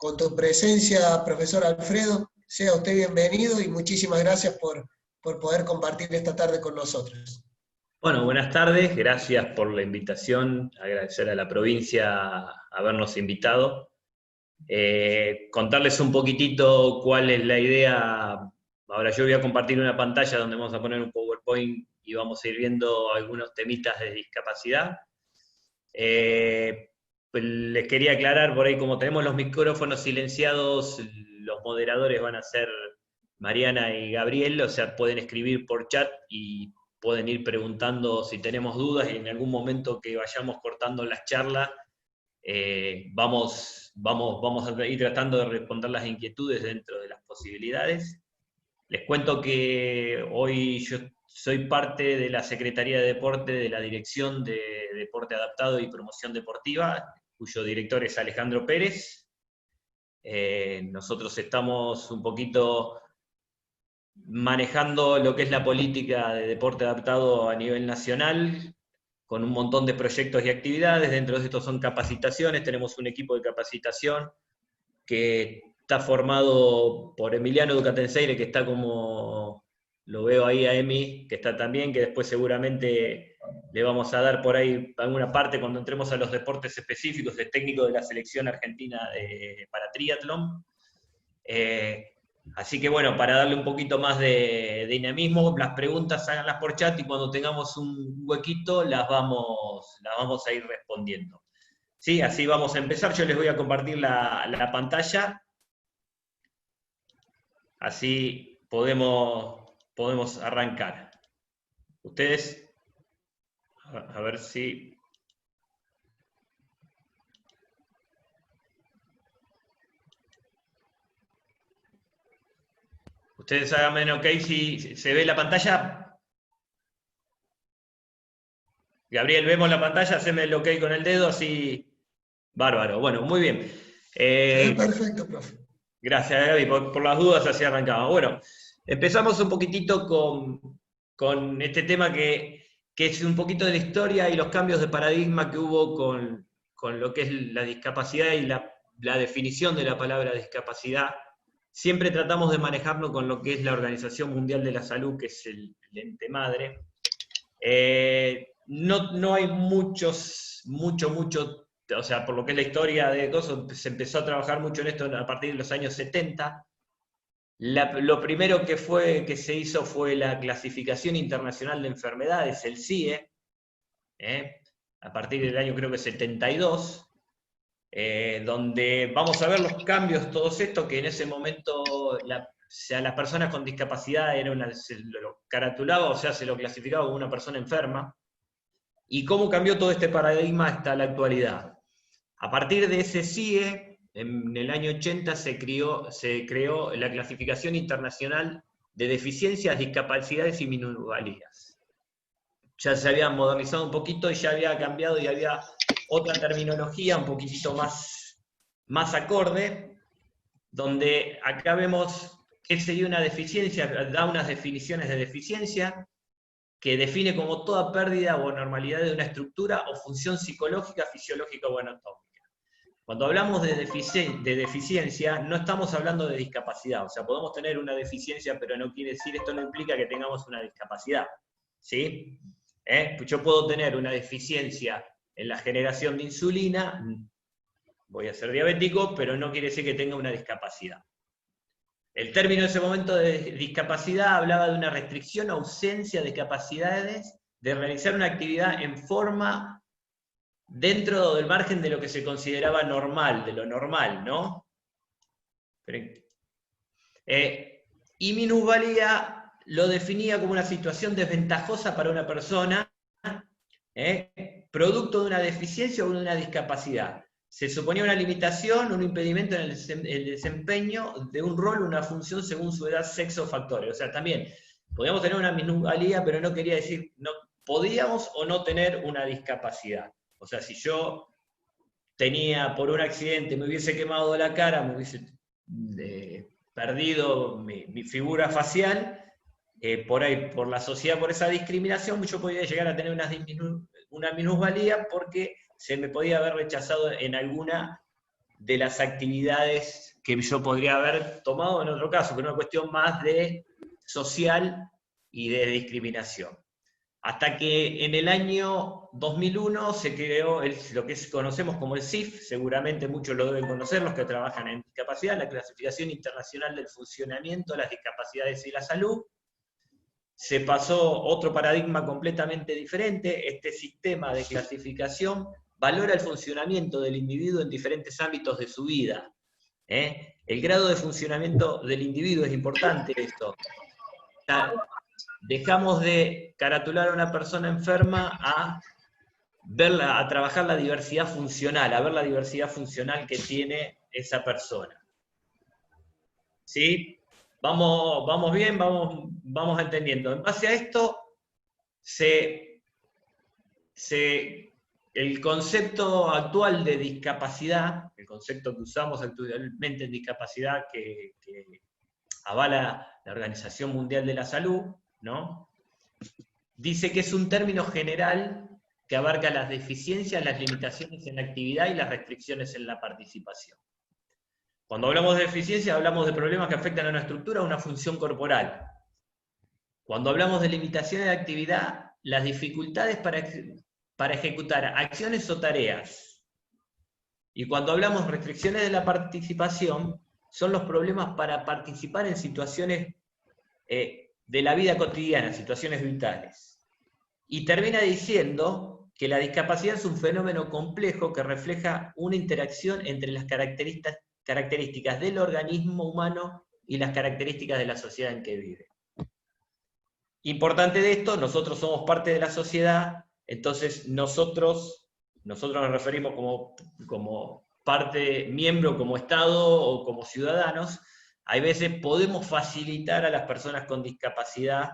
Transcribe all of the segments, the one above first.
con tu presencia, profesor Alfredo. Sea usted bienvenido y muchísimas gracias por poder compartir esta tarde con nosotros. Bueno, buenas tardes, gracias por la invitación, agradecer a la provincia habernos invitado. Contarles un poquitito cuál es la idea. Ahora yo voy a compartir una pantalla donde vamos a poner un PowerPoint y vamos a ir viendo algunos temitas de discapacidad. Pues les quería aclarar por ahí, como tenemos los micrófonos silenciados, los moderadores van a ser Mariana y Gabriel, o sea, pueden escribir por chat y pueden ir preguntando si tenemos dudas, y en algún momento que vayamos cortando las charlas, vamos a ir tratando de responder las inquietudes dentro de las posibilidades. Les cuento que hoy yo soy parte de la Secretaría de Deporte de la Dirección de Deporte Adaptado y Promoción Deportiva, cuyo director es Alejandro Pérez. Nosotros estamos un poquito manejando lo que es la política de deporte adaptado a nivel nacional, con un montón de proyectos y actividades. Dentro de estos son capacitaciones, tenemos un equipo de capacitación que está formado por Emiliano Ducatenseire, que está como, lo veo ahí a Emi, que está también, que después seguramente le vamos a dar por ahí alguna parte cuando entremos a los deportes específicos, de técnico de la selección argentina para triatlón. Así que bueno, para darle un poquito más de dinamismo, las preguntas háganlas por chat y cuando tengamos un huequito las vamos a ir respondiendo. Sí, así vamos a empezar. Yo les voy a compartir la pantalla. Así podemos arrancar. Ustedes, a ver si... Ustedes háganme ok si se ve la pantalla. Gabriel, ¿vemos la pantalla? Haceme el ok con el dedo, así... Bárbaro, bueno, muy bien. Perfecto, profe. Gracias, Gaby, por las dudas, así arrancamos. Bueno, empezamos un poquitito con este tema que es un poquito de la historia y los cambios de paradigma que hubo con lo que es la discapacidad y la definición de la palabra discapacidad. Siempre tratamos de manejarnos con lo que es la Organización Mundial de la Salud, que es el ente madre. No hay mucho, o sea, por lo que es la historia de cosas, se empezó a trabajar mucho en esto a partir de los años 70. Lo primero que se hizo fue la Clasificación Internacional de Enfermedades, el CIE, a partir del año creo que 72, donde vamos a ver los cambios, todos estos, que en ese momento las personas con discapacidad se lo caratulaba, o sea, se lo clasificaba como una persona enferma, y cómo cambió todo este paradigma hasta la actualidad. A partir de ese CIE, en el año 80 se creó la Clasificación Internacional de Deficiencias, Discapacidades y Minusvalías. Ya se había modernizado un poquito y ya había cambiado y había otra terminología un poquitito más acorde, donde acá vemos qué sería una deficiencia, da unas definiciones de deficiencia, que define como toda pérdida o anormalidad de una estructura o función psicológica, fisiológica o anatómica. Cuando hablamos de deficiencia, no estamos hablando de discapacidad, o sea, podemos tener una deficiencia, pero no quiere decir, esto no implica que tengamos una discapacidad, ¿sí? Yo puedo tener una deficiencia en la generación de insulina, voy a ser diabético, pero no quiere decir que tenga una discapacidad. El término en ese momento de discapacidad hablaba de una restricción o ausencia de capacidades de realizar una actividad en forma dentro del margen de lo que se consideraba normal, de lo normal, ¿no? Y minusvalía lo definía como una situación desventajosa para una persona, producto de una deficiencia o de una discapacidad. Se suponía una limitación, un impedimento en el desempeño de un rol o una función según su edad, sexo o factores. O sea, también podíamos tener una minusvalía, pero no quería decir, no, podíamos o no tener una discapacidad. O sea, si yo tenía por un accidente, me hubiese quemado la cara, me hubiese perdido mi figura facial, por ahí, por la sociedad, por esa discriminación, yo podía llegar a tener una minusvalía porque se me podía haber rechazado en alguna de las actividades que yo podría haber tomado en otro caso, que era una cuestión más de social y de discriminación. Hasta que en el año 2001 se creó lo que conocemos como el CIF, seguramente muchos lo deben conocer, los que trabajan en discapacidad, la Clasificación Internacional del Funcionamiento de las Discapacidades y la Salud. Se pasó otro paradigma completamente diferente. Este sistema de clasificación valora el funcionamiento del individuo en diferentes ámbitos de su vida. El grado de funcionamiento del individuo es importante esto. Dejamos de caratular a una persona enferma a trabajar la diversidad funcional, a ver la diversidad funcional que tiene esa persona. ¿Sí? Vamos bien, vamos entendiendo. En base a esto, el concepto actual de discapacidad, el concepto que usamos actualmente en discapacidad que avala la Organización Mundial de la Salud, ¿no? Dice que es un término general que abarca las deficiencias, las limitaciones en la actividad y las restricciones en la participación. Cuando hablamos de deficiencia, hablamos de problemas que afectan a una estructura o una función corporal. Cuando hablamos de limitaciones de actividad, las dificultades para ejecutar acciones o tareas. Y cuando hablamos de restricciones de la participación, son los problemas para participar en situaciones de la vida cotidiana, situaciones vitales. Y termina diciendo que la discapacidad es un fenómeno complejo que refleja una interacción entre las características del organismo humano y las características de la sociedad en que vive. Importante de esto, nosotros somos parte de la sociedad, entonces nosotros nos referimos como parte, miembro, como Estado o como ciudadanos. Hay veces podemos facilitar a las personas con discapacidad,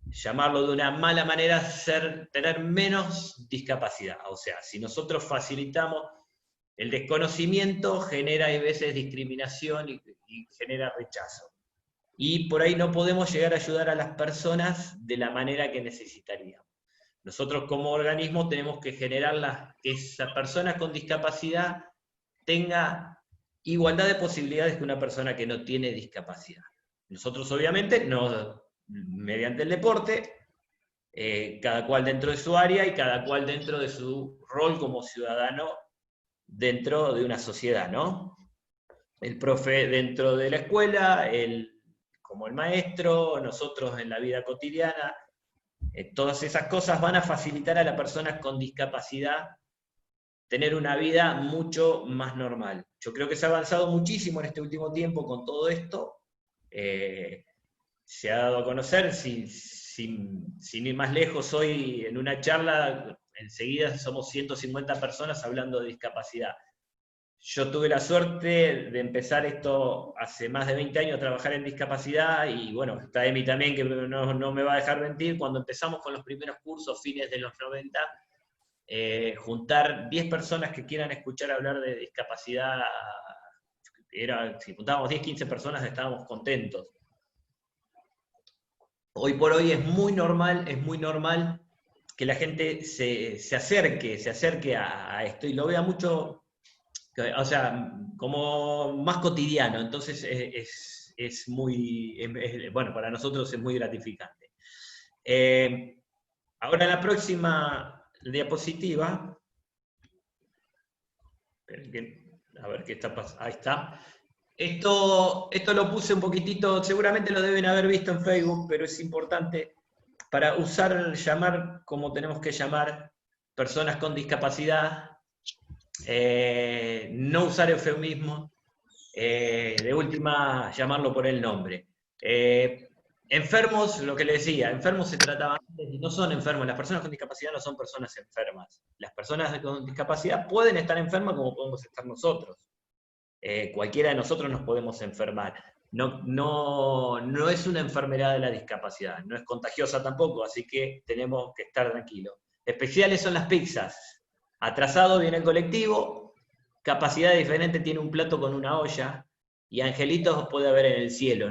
llamarlo de una mala manera, tener menos discapacidad. O sea, si nosotros facilitamos el desconocimiento, genera a veces discriminación y genera rechazo. Y por ahí no podemos llegar a ayudar a las personas de la manera que necesitaríamos. Nosotros como organismo tenemos que generar que esa persona con discapacidad tenga igualdad de posibilidades que una persona que no tiene discapacidad. Nosotros obviamente, mediante el deporte, cada cual dentro de su área y cada cual dentro de su rol como ciudadano dentro de una sociedad, ¿no? El profe dentro de la escuela, como el maestro, nosotros en la vida cotidiana, todas esas cosas van a facilitar a las personas con discapacidad tener una vida mucho más normal. Yo creo que se ha avanzado muchísimo en este último tiempo con todo esto. Se ha dado a conocer, sin ir más lejos, hoy en una charla, enseguida somos 150 personas hablando de discapacidad. Yo tuve la suerte de empezar esto hace más de 20 años a trabajar en discapacidad, y bueno, está Emi también, que no me va a dejar mentir. Cuando empezamos con los primeros cursos, fines de los 90, juntar 10 personas que quieran escuchar hablar de discapacidad, si juntábamos 10, 15 personas estábamos contentos. Hoy por hoy es muy normal que la gente se acerque a esto y lo vea mucho, o sea, como más cotidiano. Entonces bueno, para nosotros es muy gratificante. Ahora la próxima diapositiva, a ver qué está pasando, ahí está. Esto lo puse un poquitito, seguramente lo deben haber visto en Facebook, pero es importante para llamar como tenemos que llamar, personas con discapacidad, no usar eufemismos, de última llamarlo por el nombre. Enfermos, lo que le decía, enfermos se trataba antes y no son enfermos. Las personas con discapacidad no son personas enfermas. Las personas con discapacidad pueden estar enfermas como podemos estar nosotros. Cualquiera de nosotros nos podemos enfermar. No es una enfermedad de la discapacidad, no es contagiosa tampoco, así que tenemos que estar tranquilos. Especiales son las pizzas. Atrasado viene el colectivo, capacidad diferente tiene un plato con una olla, y angelitos puede haber en el cielo.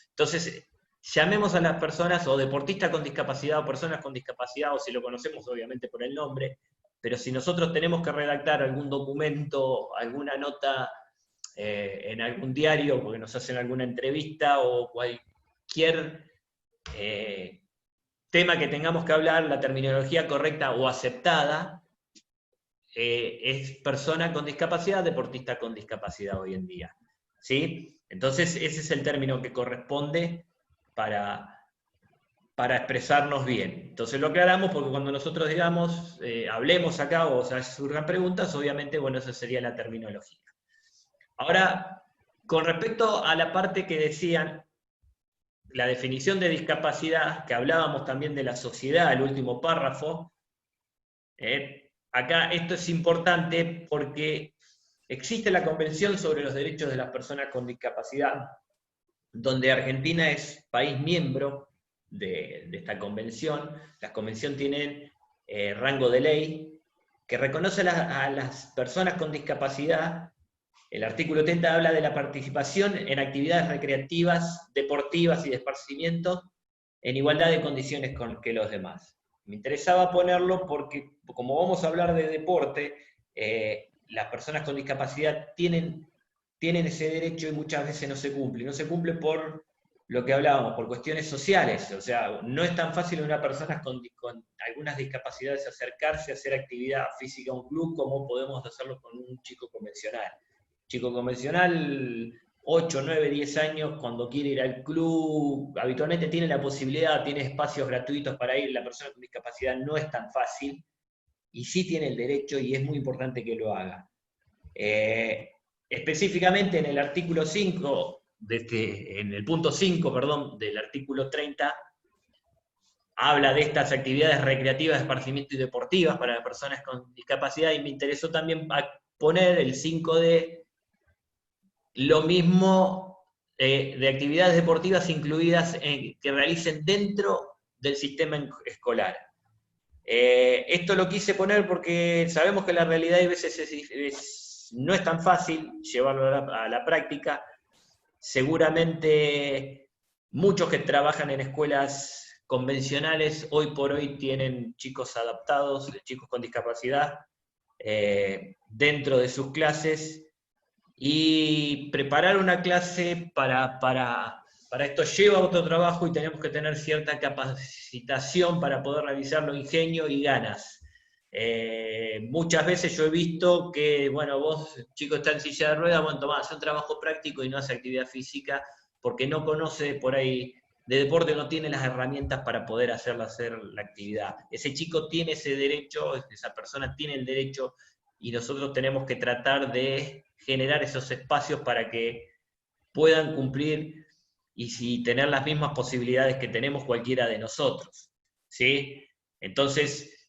Entonces, llamemos a las personas, o deportistas con discapacidad, o personas con discapacidad, o si lo conocemos obviamente por el nombre, pero si nosotros tenemos que redactar algún documento, alguna nota en algún diario, porque nos hacen alguna entrevista o cualquier tema que tengamos que hablar, la terminología correcta o aceptada, es persona con discapacidad, deportista con discapacidad hoy en día. ¿Sí? Entonces ese es el término que corresponde para expresarnos bien. Entonces lo aclaramos porque cuando nosotros digamos, hablemos acá o sea, surjan preguntas, obviamente, bueno, esa sería la terminología. Ahora, con respecto a la parte que decían, la definición de discapacidad, que hablábamos también de la sociedad, el último párrafo, acá esto es importante porque existe la Convención sobre los Derechos de las Personas con Discapacidad, donde Argentina es país miembro de esta convención. Las convenciones tienen rango de ley, que reconoce a las personas con discapacidad. El artículo 30 habla de la participación en actividades recreativas, deportivas y de esparcimiento en igualdad de condiciones que los demás. Me interesaba ponerlo porque, como vamos a hablar de deporte, las personas con discapacidad tienen ese derecho y muchas veces no se cumple. No se cumple por lo que hablábamos, por cuestiones sociales. O sea, no es tan fácil a una persona con algunas discapacidades acercarse a hacer actividad física a un club como podemos hacerlo con un chico convencional. Chico convencional, 8, 9, 10 años, cuando quiere ir al club, habitualmente tiene la posibilidad, tiene espacios gratuitos para ir. La persona con discapacidad no es tan fácil, y sí tiene el derecho, y es muy importante que lo haga. Específicamente en el artículo 5, en el punto 5, perdón, del artículo 30, habla de estas actividades recreativas, de esparcimiento y deportivas para las personas con discapacidad, y me interesó también poner el 5D, lo mismo de actividades deportivas incluidas que realicen dentro del sistema escolar. Esto lo quise poner porque sabemos que la realidad a veces no es tan fácil llevarlo a la práctica. Seguramente muchos que trabajan en escuelas convencionales hoy por hoy tienen chicos adaptados, chicos con discapacidad, dentro de sus clases, y preparar una clase para esto lleva otro trabajo y tenemos que tener cierta capacitación para poder realizarlo, ingenio y ganas. Muchas veces yo he visto que, bueno, vos, chico, está en silla de ruedas, bueno, tomás, hace un trabajo práctico y no hace actividad física porque no conoce por ahí de deporte, no tiene las herramientas para poder hacer la actividad. Ese chico tiene ese derecho, esa persona tiene el derecho, y nosotros tenemos que tratar de generar esos espacios para que puedan cumplir y tener las mismas posibilidades que tenemos cualquiera de nosotros, ¿sí? Entonces,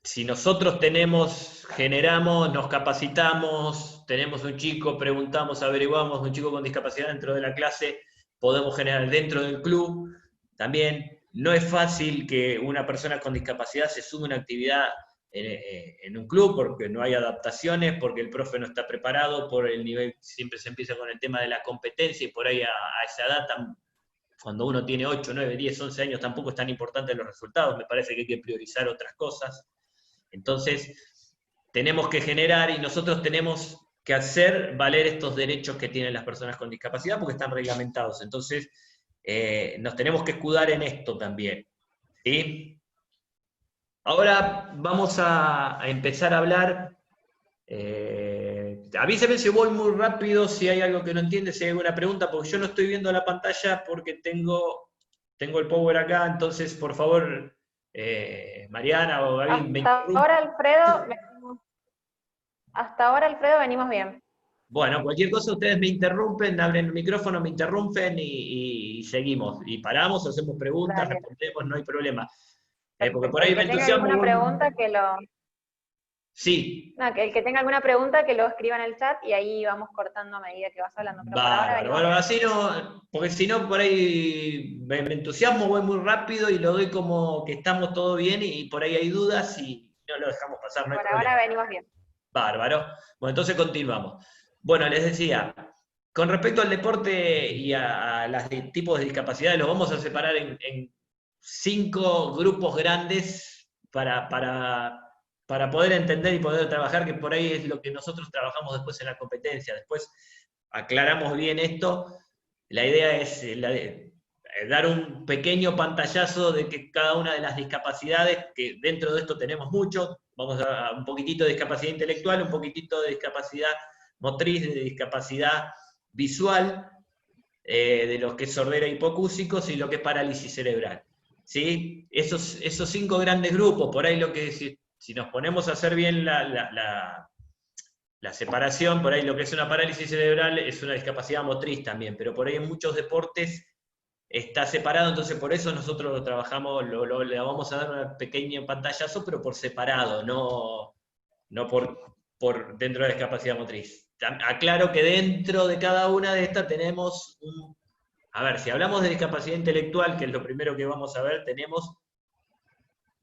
si nosotros generamos, nos capacitamos, tenemos un chico, preguntamos, averiguamos, un chico con discapacidad dentro de la clase, podemos generar dentro del club también. No es fácil que una persona con discapacidad se sume a una actividad en un club porque no hay adaptaciones, porque el profe no está preparado, por el nivel, siempre se empieza con el tema de la competencia, y por ahí a esa edad, cuando uno tiene 8, 9, 10, 11 años, tampoco es tan importante los resultados, me parece que hay que priorizar otras cosas. Entonces, tenemos que generar, y nosotros tenemos que hacer valer estos derechos que tienen las personas con discapacidad porque están reglamentados. Entonces, nos tenemos que escudar en esto también, ¿sí? Ahora vamos a empezar a hablar. Avíseme si voy muy rápido, si hay algo que no entiende, si hay alguna pregunta, porque yo no estoy viendo la pantalla porque tengo el power acá. Entonces, por favor, Mariana o Gaby, me interrumpen. Hasta ahora, Alfredo, venimos bien. Bueno, cualquier cosa ustedes me interrumpen, abren el micrófono, me interrumpen y seguimos. Y paramos, hacemos preguntas, Dale. respondemos, no hay problema. Porque Perfecto. por ahí El me que tenga entusiasmo. alguna pregunta Sí. No, que el que tenga alguna pregunta que lo escriba en el chat y ahí vamos cortando a medida que vas hablando. Pero por ahora Bárbaro, venimos bueno, bien. así no, porque si no por ahí me entusiasmo, voy muy rápido y lo doy como que estamos todo bien, y por ahí hay dudas y no lo dejamos pasar, no hay Por problema. ahora venimos bien. Bárbaro. Bueno, entonces continuamos. Bueno, les decía, con respecto al deporte y a los tipos de discapacidades, los vamos a separar en 5 grupos grandes para poder entender y poder trabajar, que por ahí es lo que nosotros trabajamos después en la competencia. Después aclaramos bien esto. La idea es dar un pequeño pantallazo de que cada una de las discapacidades, que dentro de esto tenemos mucho, vamos a un poquitito de discapacidad intelectual, un poquitito de discapacidad motriz, de discapacidad visual, de lo que es sordera hipocúsicos y lo que es parálisis cerebral. ¿Sí? Esos 5 grandes grupos, por ahí lo que si nos ponemos a hacer bien la separación, por ahí lo que es una parálisis cerebral es una discapacidad motriz también, pero por ahí en muchos deportes está separado, entonces por eso nosotros lo trabajamos, le vamos a dar un pequeño pantallazo, pero por separado, no por dentro de la discapacidad motriz. Aclaro que dentro de cada una de estas tenemos a ver, si hablamos de discapacidad intelectual, que es lo primero que vamos a ver, tenemos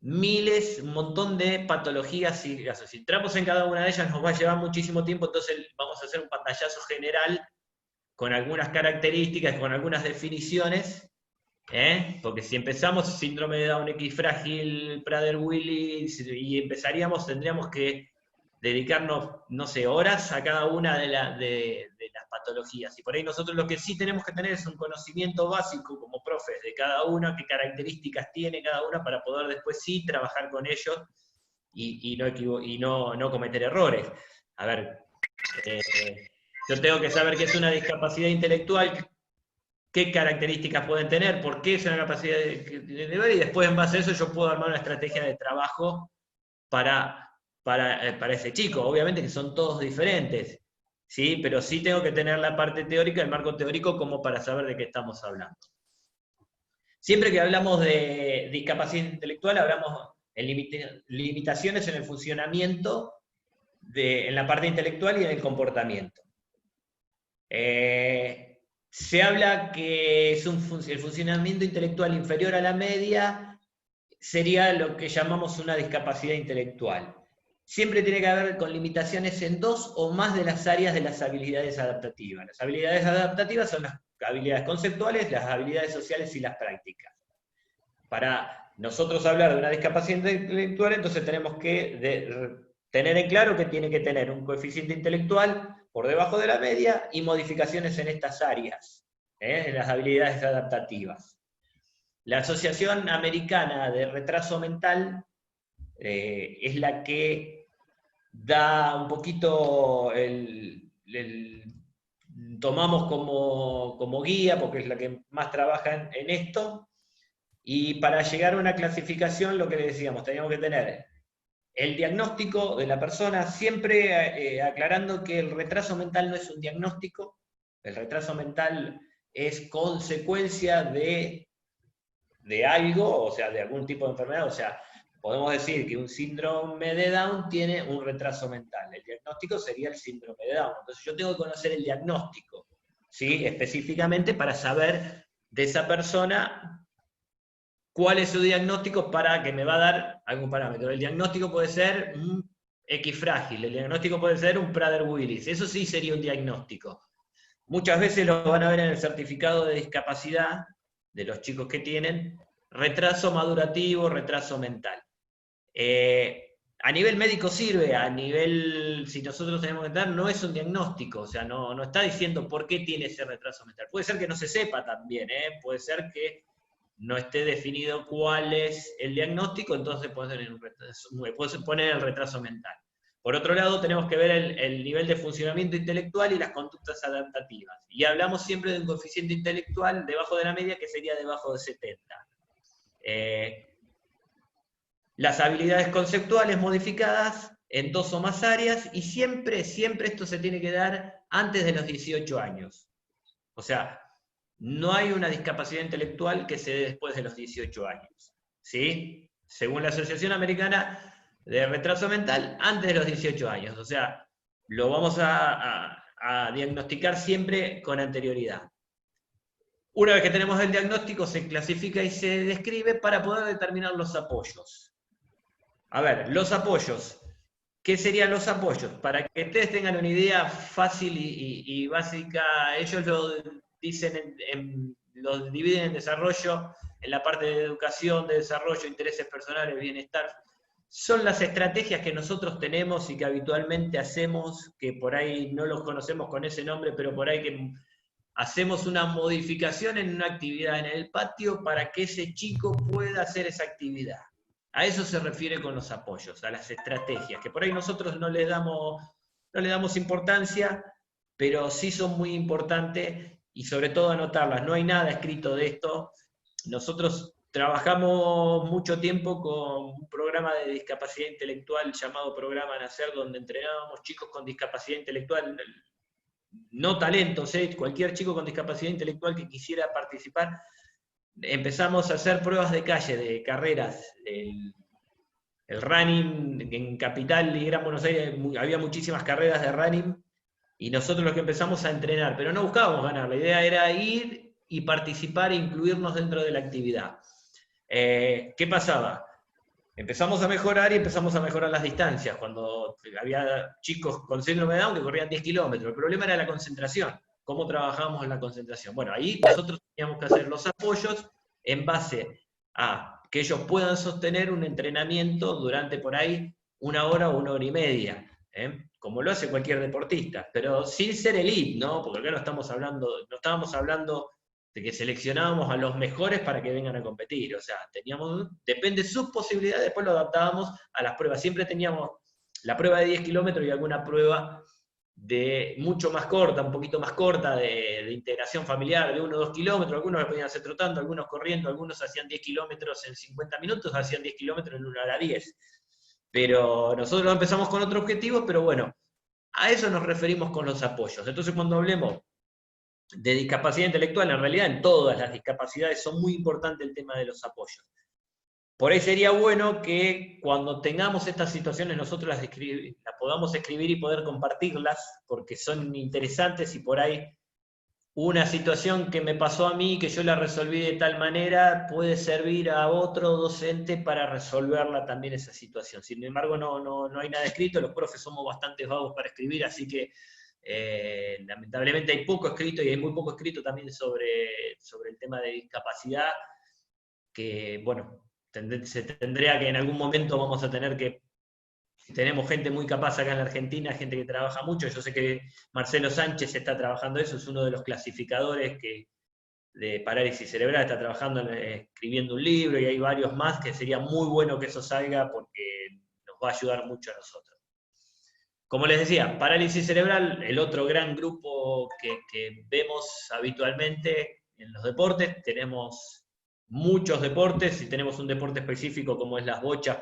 un montón de patologías y casos. Si entramos en cada una de ellas nos va a llevar muchísimo tiempo, entonces vamos a hacer un pantallazo general con algunas características, con algunas definiciones, porque si empezamos síndrome de Down X frágil, Prader-Willi, y tendríamos que dedicarnos, no sé, horas a cada una de las patologías. Y por ahí nosotros lo que sí tenemos que tener es un conocimiento básico como profes de cada una, qué características tiene cada una para poder después sí trabajar con ellos y no cometer errores. A ver, yo tengo que saber qué es una discapacidad intelectual, qué características pueden tener, por qué es una capacidad de ver, y después en base a eso yo puedo armar una estrategia de trabajo para ese chico. Obviamente que son todos diferentes, ¿sí? Pero sí tengo que tener la parte teórica, el marco teórico, como para saber de qué estamos hablando. Siempre que hablamos de discapacidad intelectual, hablamos de limitaciones en el funcionamiento, en la parte intelectual y en el comportamiento. Se habla que el funcionamiento intelectual inferior a la media sería lo que llamamos una discapacidad intelectual. Siempre tiene que ver con limitaciones en 2 o más de las áreas de las habilidades adaptativas. Las habilidades adaptativas son las habilidades conceptuales, las habilidades sociales y las prácticas. Para nosotros hablar de una discapacidad intelectual, entonces tenemos que tener en claro que tiene que tener un coeficiente intelectual por debajo de la media y modificaciones en estas áreas, en las habilidades adaptativas. La Asociación Americana de Retraso Mental es la que da un poquito, tomamos como guía, porque es la que más trabaja en esto, y para llegar a una clasificación, lo que le decíamos, teníamos que tener el diagnóstico de la persona, siempre aclarando que el retraso mental no es un diagnóstico, el retraso mental es consecuencia de algo, o sea, de algún tipo de enfermedad, o sea, podemos decir que un síndrome de Down tiene un retraso mental, el diagnóstico sería el síndrome de Down, entonces yo tengo que conocer el diagnóstico, ¿sí? Específicamente para saber de esa persona cuál es su diagnóstico para que me va a dar algún parámetro. El diagnóstico puede ser un X frágil, el diagnóstico puede ser un Prader-Willi, eso sí sería un diagnóstico. Muchas veces lo van a ver en el certificado de discapacidad de los chicos que tienen retraso madurativo, retraso mental. A nivel médico sirve, a nivel, si nosotros tenemos que entrar, no es un diagnóstico, o sea, no está diciendo por qué tiene ese retraso mental. Puede ser que no se sepa también, puede ser que no esté definido cuál es el diagnóstico, entonces puede poner el retraso mental. Por otro lado, tenemos que ver el nivel de funcionamiento intelectual y las conductas adaptativas. Y hablamos siempre de un coeficiente intelectual debajo de la media, que sería debajo de 70. Las habilidades conceptuales modificadas en 2 o más áreas, y siempre esto se tiene que dar antes de los 18 años. O sea, no hay una discapacidad intelectual que se dé después de los 18 años. ¿Sí? Según la Asociación Americana de Retraso Mental, antes de los 18 años. O sea, lo vamos a diagnosticar siempre con anterioridad. Una vez que tenemos el diagnóstico, se clasifica y se describe para poder determinar los apoyos. A ver, los apoyos. ¿Qué serían los apoyos? Para que ustedes tengan una idea fácil y básica, ellos lo dicen, lo dividen en desarrollo, en la parte de educación, de desarrollo, intereses personales, bienestar, son las estrategias que nosotros tenemos y que habitualmente hacemos, que por ahí no los conocemos con ese nombre, pero por ahí que hacemos una modificación en una actividad en el patio para que ese chico pueda hacer esa actividad. A eso se refiere con los apoyos, a las estrategias, que por ahí nosotros no le damos importancia, pero sí son muy importantes y sobre todo anotarlas. No hay nada escrito de esto. Nosotros trabajamos mucho tiempo con un programa de discapacidad intelectual llamado Programa Nacer, donde entrenábamos chicos con discapacidad intelectual, no talentos, cualquier chico con discapacidad intelectual que quisiera participar. Empezamos a hacer pruebas de calle, de carreras. El running en Capital y Gran Buenos Aires había muchísimas carreras de running y nosotros los que empezamos a entrenar, pero no buscábamos ganar, la idea era ir y participar e incluirnos dentro de la actividad. ¿Qué pasaba? Empezamos a mejorar y empezamos a mejorar las distancias, cuando había chicos con síndrome de Down que corrían 10 kilómetros. El problema era la concentración, cómo trabajábamos en la concentración. Bueno, ahí nosotros teníamos que hacer los apoyos en base a que ellos puedan sostener un entrenamiento durante por ahí 1 hora o 1 hora y media, como lo hace cualquier deportista, pero sin ser elite, ¿no? Porque acá no estábamos hablando de que seleccionábamos a los mejores para que vengan a competir, o sea, depende de sus posibilidades, después lo adaptábamos a las pruebas. Siempre teníamos la prueba de 10 kilómetros y alguna prueba de mucho más corta, un poquito más corta, de integración familiar, de 1 o 2 kilómetros, algunos lo podían hacer trotando, algunos corriendo, algunos hacían 10 kilómetros en 50 minutos, hacían 10 kilómetros en 1 hora 10. Pero nosotros empezamos con otro objetivo, pero bueno, a eso nos referimos con los apoyos. Entonces cuando hablemos de discapacidad intelectual, en realidad en todas las discapacidades son muy importantes el tema de los apoyos. Por ahí sería bueno que cuando tengamos estas situaciones nosotros las podamos escribir y poder compartirlas, porque son interesantes y por ahí una situación que me pasó a mí, que yo la resolví de tal manera, puede servir a otro docente para resolverla también esa situación. Sin embargo, no hay nada escrito, los profes somos bastante vagos para escribir, así que lamentablemente hay poco escrito y hay muy poco escrito también sobre el tema de discapacidad, que bueno, se tendría que en algún momento vamos a tener que, si tenemos gente muy capaz acá en la Argentina, gente que trabaja mucho, yo sé que Marcelo Sánchez está trabajando eso, es uno de los clasificadores de parálisis cerebral, está trabajando, escribiendo un libro, y hay varios más que sería muy bueno que eso salga porque nos va a ayudar mucho a nosotros. Como les decía, parálisis cerebral, el otro gran grupo que vemos habitualmente en los deportes. Tenemos muchos deportes y tenemos un deporte específico como es las bochas,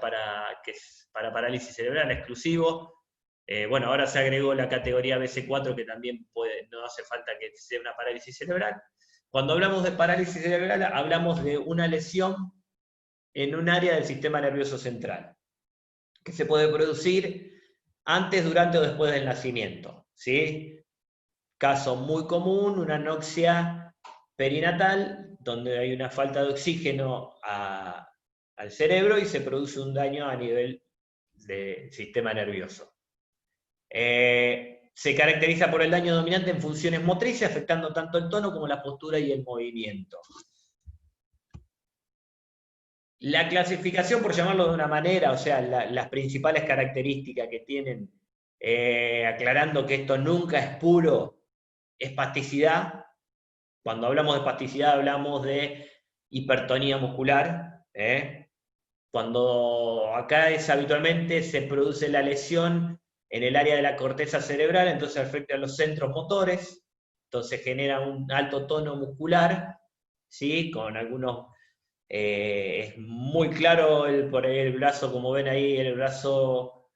que es para parálisis cerebral exclusivo. Bueno, ahora se agregó la categoría BC4 que también no hace falta que sea una parálisis cerebral. Cuando hablamos de parálisis cerebral hablamos de una lesión en un área del sistema nervioso central, que se puede producir antes, durante o después del nacimiento, ¿sí? Caso muy común, una anoxia perinatal, donde hay una falta de oxígeno al cerebro y se produce un daño a nivel del sistema nervioso. Se caracteriza por el daño dominante en funciones motrices, afectando tanto el tono como la postura y el movimiento. La clasificación, por llamarlo de una manera, o sea, las principales características que tienen, aclarando que esto nunca es puro, es espasticidad. Cuando hablamos de espasticidad hablamos de hipertonía muscular. Cuando acá habitualmente se produce la lesión en el área de la corteza cerebral, entonces afecta a los centros motores, entonces genera un alto tono muscular, ¿sí? Con algunos... es muy claro por el brazo, como ven ahí, el brazo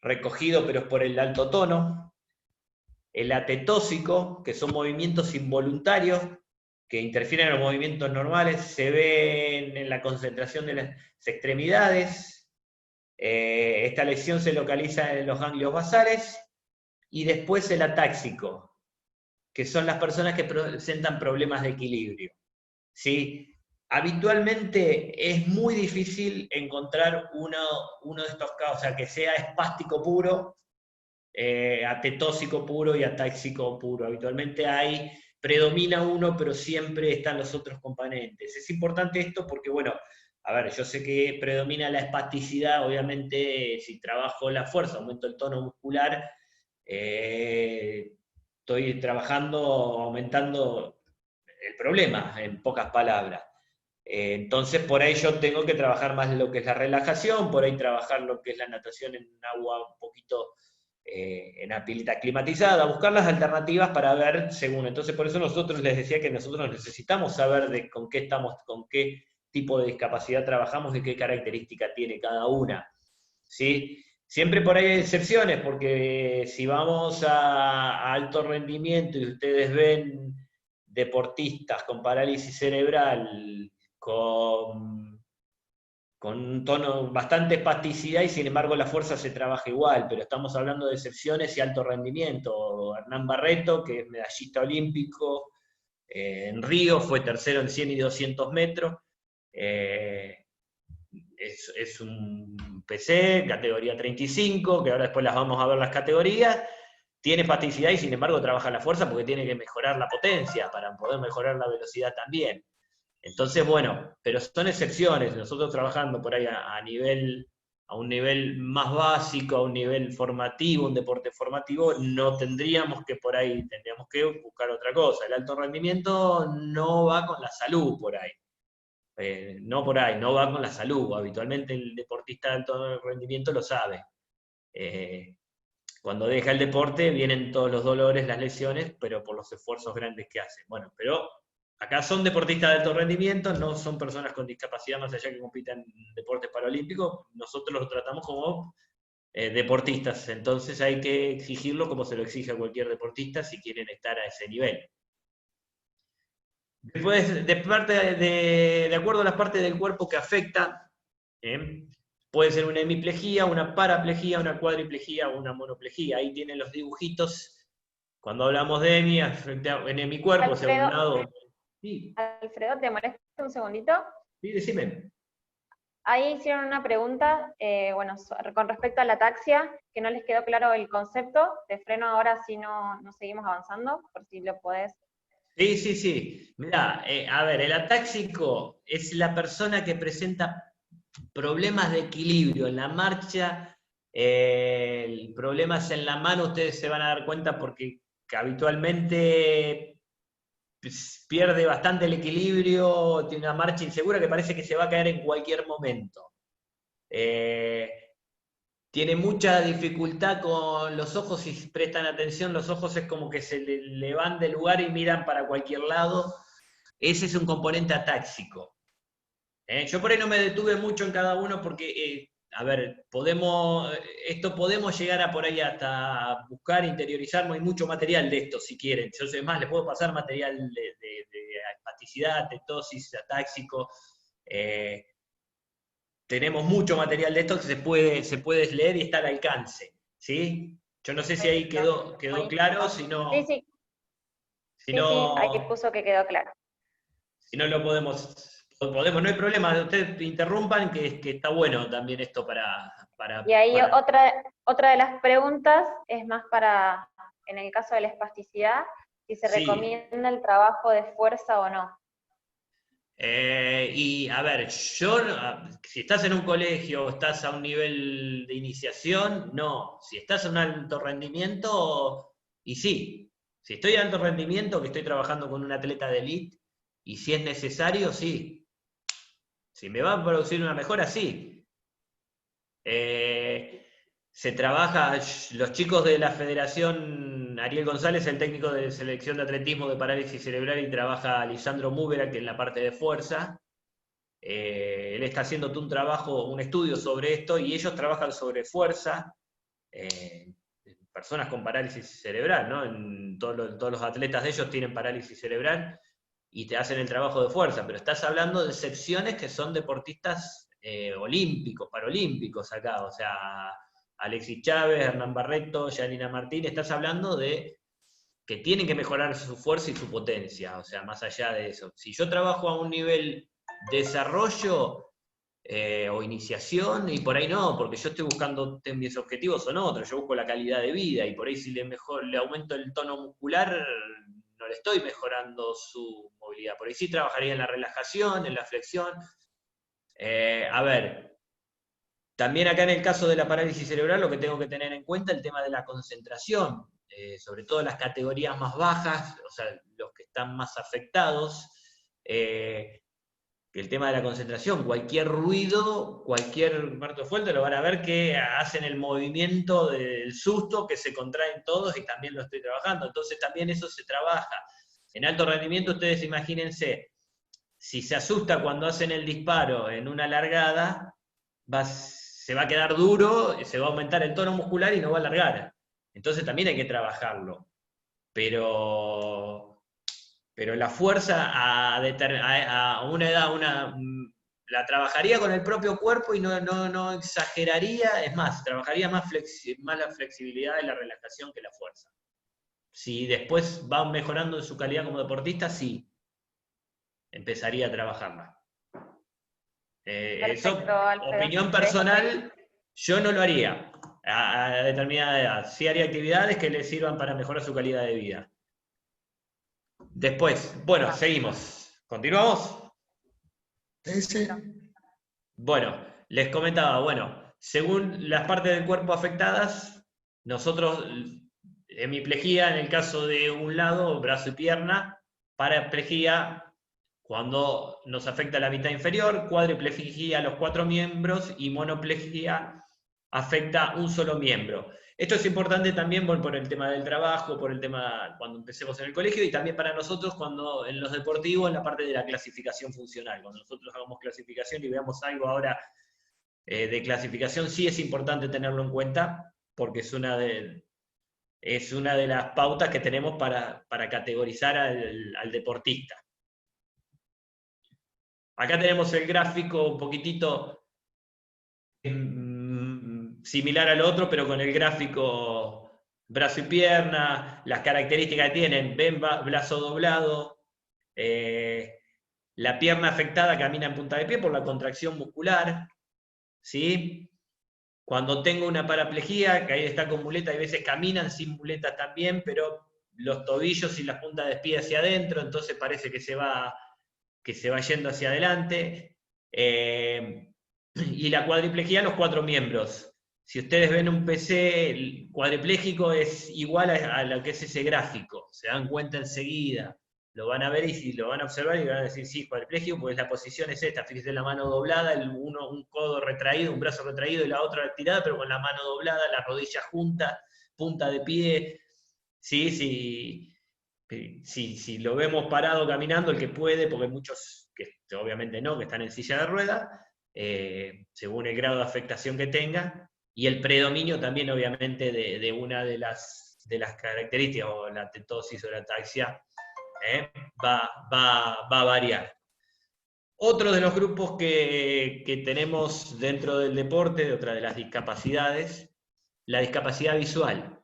recogido, pero es por el alto tono. El atetósico, que son movimientos involuntarios, que interfieren en los movimientos normales, se ven en la concentración de las extremidades. Esta lesión se localiza en los ganglios basales. Y después el atáxico, que son las personas que presentan problemas de equilibrio, ¿sí? Habitualmente es muy difícil encontrar uno de estos casos, o sea, que sea espástico puro, atetósico puro y atáxico puro. Habitualmente predomina uno, pero siempre están los otros componentes. Es importante esto porque, bueno, a ver, yo sé que predomina la espasticidad, obviamente si trabajo la fuerza, aumento el tono muscular, estoy trabajando, aumentando el problema, en pocas palabras. Entonces, por ahí yo tengo que trabajar más lo que es la relajación, por ahí trabajar lo que es la natación en agua un poquito en una pileta climatizada, buscar las alternativas para ver según. Entonces, por eso nosotros les decía que nosotros necesitamos saber de con qué estamos, con qué tipo de discapacidad trabajamos y qué característica tiene cada una. ¿Sí? Siempre por ahí hay excepciones, porque si vamos a alto rendimiento y ustedes ven deportistas con parálisis cerebral, con un tono bastante espasticidad y sin embargo la fuerza se trabaja igual, pero estamos hablando de excepciones y alto rendimiento. Hernán Barreto, que es medallista olímpico en Río, fue tercero en 100 y 200 metros, es un PC, categoría 35, que ahora después las vamos a ver las categorías, tiene espasticidad y sin embargo trabaja la fuerza porque tiene que mejorar la potencia para poder mejorar la velocidad también. Entonces, bueno, pero son excepciones. Nosotros trabajando por ahí a un nivel más básico, a un nivel formativo, un deporte formativo, no tendríamos que por ahí, tendríamos que buscar otra cosa. El alto rendimiento no va con la salud por ahí. No por ahí, no va con la salud. Habitualmente el deportista de alto rendimiento lo sabe. Cuando deja el deporte vienen todos los dolores, las lesiones, pero por los esfuerzos grandes que hace. Bueno, pero acá son deportistas de alto rendimiento, no son personas con discapacidad más allá que compitan en deportes paralímpicos, nosotros los tratamos como deportistas, entonces hay que exigirlo como se lo exige a cualquier deportista si quieren estar a ese nivel. Después, de acuerdo a las partes del cuerpo que afecta, puede ser una hemiplegia, una paraplegia, una cuadriplegia o una monoplegia. Ahí tienen los dibujitos. Cuando hablamos de hemi, afecta en hemicuerpo, o sea, un lado. Sí. Alfredo, ¿te molesta un segundito? Sí, decime. Ahí hicieron una pregunta, bueno, con respecto a la ataxia, que no les quedó claro el concepto. Te freno ahora si no seguimos avanzando, por si lo podés. Sí, sí, sí. Mirá, a ver, el atáxico es la persona que presenta problemas de equilibrio en la marcha, problemas en la mano, ustedes se van a dar cuenta porque habitualmente pierde bastante el equilibrio, tiene una marcha insegura que parece que se va a caer en cualquier momento. Tiene mucha dificultad con los ojos, si prestan atención, los ojos es como que se le van del lugar y miran para cualquier lado. Ese es un componente atáxico. Yo por ahí no me detuve mucho en cada uno porque, a ver, esto podemos llegar a por ahí hasta buscar, interiorizar, hay mucho material de esto si quieren. Yo sé más, les puedo pasar material de espasticidad, tetosis, atáxico. Tenemos mucho material de esto que se puede leer y está al alcance, ¿sí? Yo no sé si ahí quedó claro, si no, Sí, sí. si Sí, sí, ahí no, puso que quedó claro. si no lo podemos, no hay problema, ustedes interrumpan, que está bueno también esto para... Y ahí otra de las preguntas es más para, en el caso de la espasticidad, si se Sí. recomienda el trabajo de fuerza o no. Y a ver, si estás en un colegio o estás a un nivel de iniciación, no. Si estás en un alto rendimiento, y sí. Si estoy en alto rendimiento, que estoy trabajando con un atleta de elite, y si es necesario, sí. Si me va a producir una mejora, sí. Se trabaja, los chicos de la Federación, Ariel González, el técnico de selección de atletismo de parálisis cerebral, y trabaja Lisandro Múbera, que es la parte de fuerza. Él está haciendo un trabajo, un estudio sobre esto, y ellos trabajan sobre fuerza, personas con parálisis cerebral, ¿no? Todos los atletas de ellos tienen parálisis cerebral, y te hacen el trabajo de fuerza, pero estás hablando de excepciones que son deportistas olímpicos, paralímpicos acá, o sea, Alexis Chávez, Hernán Barreto, Yanina Martín, estás hablando de que tienen que mejorar su fuerza y su potencia, o sea, más allá de eso. Si yo trabajo a un nivel desarrollo o iniciación, y por ahí no, porque yo estoy buscando, mis objetivos son otros, yo busco la calidad de vida, y por ahí si le aumento el tono muscular, no le estoy mejorando su movilidad. Por ahí sí trabajaría en la relajación, en la flexión, A ver, también acá en el caso de la parálisis cerebral lo que tengo que tener en cuenta es el tema de la concentración, sobre todo las categorías más bajas, o sea, los que están más afectados. El tema de la concentración, cualquier ruido, cualquier parto fuerte, lo van a ver que hacen el movimiento del susto, que se contraen todos y también lo estoy trabajando. Entonces también eso se trabaja. En alto rendimiento ustedes imagínense, si se asusta cuando hacen el disparo en una largada, se va a quedar duro, se va a aumentar el tono muscular y no va a alargar. Entonces también hay que trabajarlo. Pero la fuerza a una edad, la trabajaría con el propio cuerpo y no exageraría, es más, trabajaría más la flexibilidad y la relajación que la fuerza. Si después va mejorando en su calidad como deportista, sí, empezaría a trabajarla. Eso, Perfecto, Alfredo. opinión personal, yo no lo haría a determinada edad. Sí haría actividades que le sirvan para mejorar su calidad de vida. Después, bueno, seguimos. ¿Continuamos? ¿Ese? Bueno, les comentaba, bueno, según las partes del cuerpo afectadas, nosotros, hemiplegia en el caso de un lado, brazo y pierna, paraplegia cuando nos afecta la mitad inferior, cuadriplegia los 4 miembros y monoplegia afecta un solo miembro. Esto es importante también por el tema del trabajo, por el tema cuando empecemos en el colegio y también para nosotros cuando en los deportivos, en la parte de la clasificación funcional. Cuando nosotros hagamos clasificación y veamos algo ahora de clasificación, sí es importante tenerlo en cuenta porque es una de las pautas que tenemos para categorizar al deportista. Acá tenemos el gráfico un poquitito similar al otro, pero con el gráfico brazo y pierna, las características que tienen, ven brazo doblado, la pierna afectada camina en punta de pie por la contracción muscular, ¿sí? Cuando tengo una paraplegia, que ahí está con muleta, hay veces caminan sin muleta también, pero los tobillos y las puntas de pie hacia adentro, entonces parece que se va yendo hacia adelante. Y la cuadriplegia, los 4 miembros. Si ustedes ven un PC cuadripléjico es igual a lo que es ese gráfico, se dan cuenta enseguida, lo van a ver y si lo van a observar y van a decir, sí, cuadripléjico, pues la posición es esta, fíjense la mano doblada, un codo retraído, un brazo retraído y la otra tirada, pero con la mano doblada, las rodillas juntas, punta de pie, sí, si lo vemos parado caminando, el que puede, porque hay muchos que obviamente no, que están en silla de ruedas, según el grado de afectación que tenga, y el predominio también obviamente de una de las características, o la tetosis o la ataxia, va a variar. Otro de los grupos que tenemos dentro del deporte, de otra de las discapacidades, la discapacidad visual.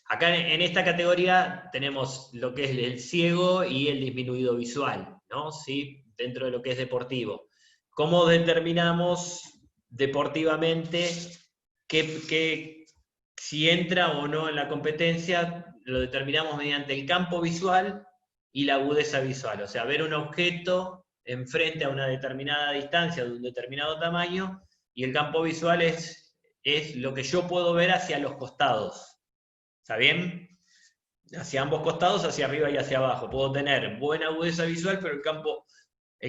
Acá en esta categoría tenemos lo que es el ciego y el disminuido visual, ¿no? ¿Sí? Dentro de lo que es deportivo. ¿Cómo determinamos deportivamente si entra o no en la competencia? Lo determinamos mediante el campo visual y la agudeza visual. O sea, ver un objeto enfrente a una determinada distancia, de un determinado tamaño, y el campo visual es lo que yo puedo ver hacia los costados. ¿Está bien? Hacia ambos costados, hacia arriba y hacia abajo. Puedo tener buena agudeza visual, pero el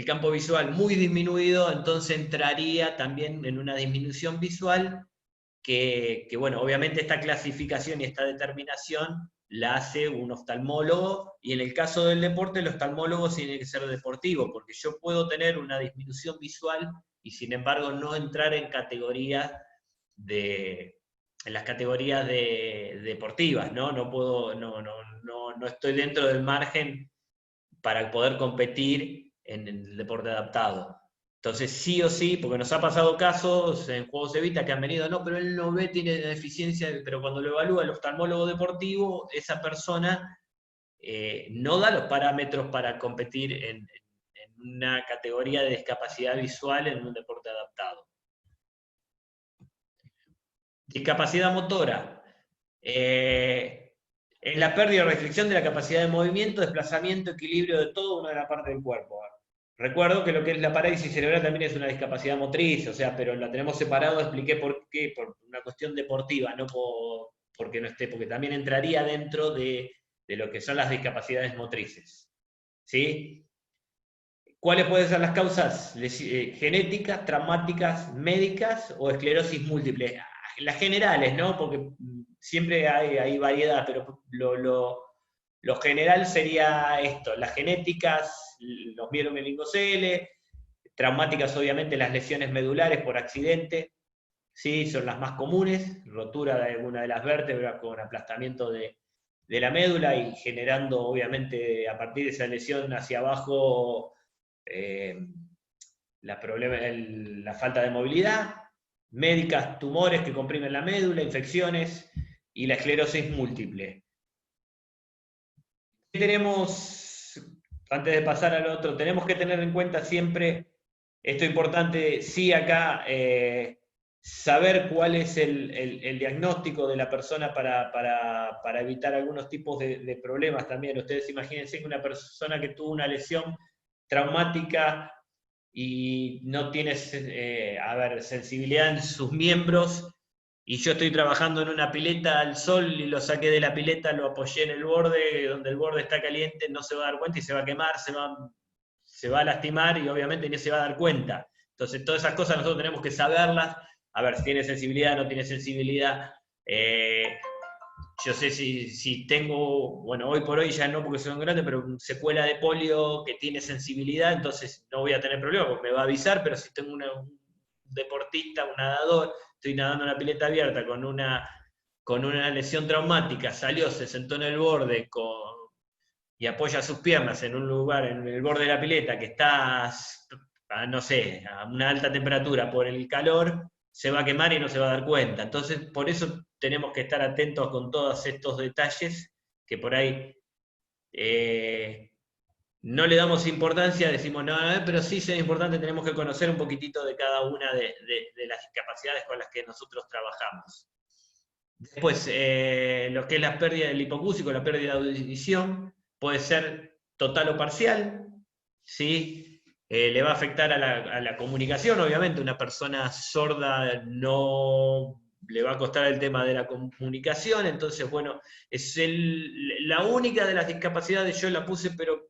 campo visual muy disminuido, entonces entraría también en una disminución visual que bueno, obviamente esta clasificación y esta determinación la hace un oftalmólogo, y en el caso del deporte, el oftalmólogo tiene que ser deportivo, porque yo puedo tener una disminución visual y sin embargo no entrar en las categorías deportivas, ¿no? No estoy dentro del margen para poder competir en el deporte adaptado. Entonces, sí o sí, porque nos ha pasado casos en Juegos Evita que han venido, no, pero él no ve, tiene deficiencia, pero cuando lo evalúa el oftalmólogo deportivo, esa persona no da los parámetros para competir en una categoría de discapacidad visual en un deporte adaptado. Discapacidad motora. En la pérdida o restricción de la capacidad de movimiento, desplazamiento, equilibrio de todo una de las partes del cuerpo. recuerdo que lo que es la parálisis cerebral también es una discapacidad motriz, o sea, pero la tenemos separado, expliqué por qué, por una cuestión deportiva, no porque no esté, porque también entraría dentro de lo que son las discapacidades motrices. ¿Sí? ¿Cuáles pueden ser las causas? Genéticas, traumáticas, médicas o esclerosis múltiple. Las generales, ¿no? Porque siempre hay variedad, pero lo general sería esto: las genéticas, los mielomeningocele, traumáticas obviamente las lesiones medulares por accidente, ¿sí? Son las más comunes, rotura de alguna de las vértebras con aplastamiento de la médula y generando obviamente a partir de esa lesión hacia abajo la falta de movilidad, médicas, tumores que comprimen la médula, infecciones y la esclerosis múltiple. Tenemos, antes de pasar al otro, tenemos que tener en cuenta siempre, esto es importante, sí acá, saber cuál es el diagnóstico de la persona para evitar algunos tipos de problemas también. Ustedes imagínense que una persona que tuvo una lesión traumática y no tiene sensibilidad en sus miembros, y yo estoy trabajando en una pileta al sol y lo saqué de la pileta, lo apoyé en el borde, donde el borde está caliente, no se va a dar cuenta y se va a quemar, se va a lastimar y obviamente ni se va a dar cuenta. Entonces todas esas cosas nosotros tenemos que saberlas, a ver si tiene sensibilidad, no tiene sensibilidad. Yo sé si tengo, bueno, hoy por hoy ya no porque soy grande, pero secuela de polio que tiene sensibilidad, entonces no voy a tener problema porque me va a avisar, pero si tengo un deportista, un nadador, estoy nadando en una pileta abierta con una lesión traumática, salió, se sentó en el borde y apoya sus piernas en un lugar, en el borde de la pileta, que está, no sé, a una alta temperatura por el calor, se va a quemar y no se va a dar cuenta. Entonces, por eso tenemos que estar atentos con todos estos detalles que por ahí no le damos importancia, decimos, no, pero sí es importante, tenemos que conocer un poquitito de cada una de las discapacidades con las que nosotros trabajamos. Después, lo que es la pérdida del hipocúsico, la pérdida de audición, puede ser total o parcial, ¿sí? Le va a afectar a la comunicación, obviamente. Una persona sorda no le va a costar el tema de la comunicación, entonces, bueno, es la única de las discapacidades, yo la puse, pero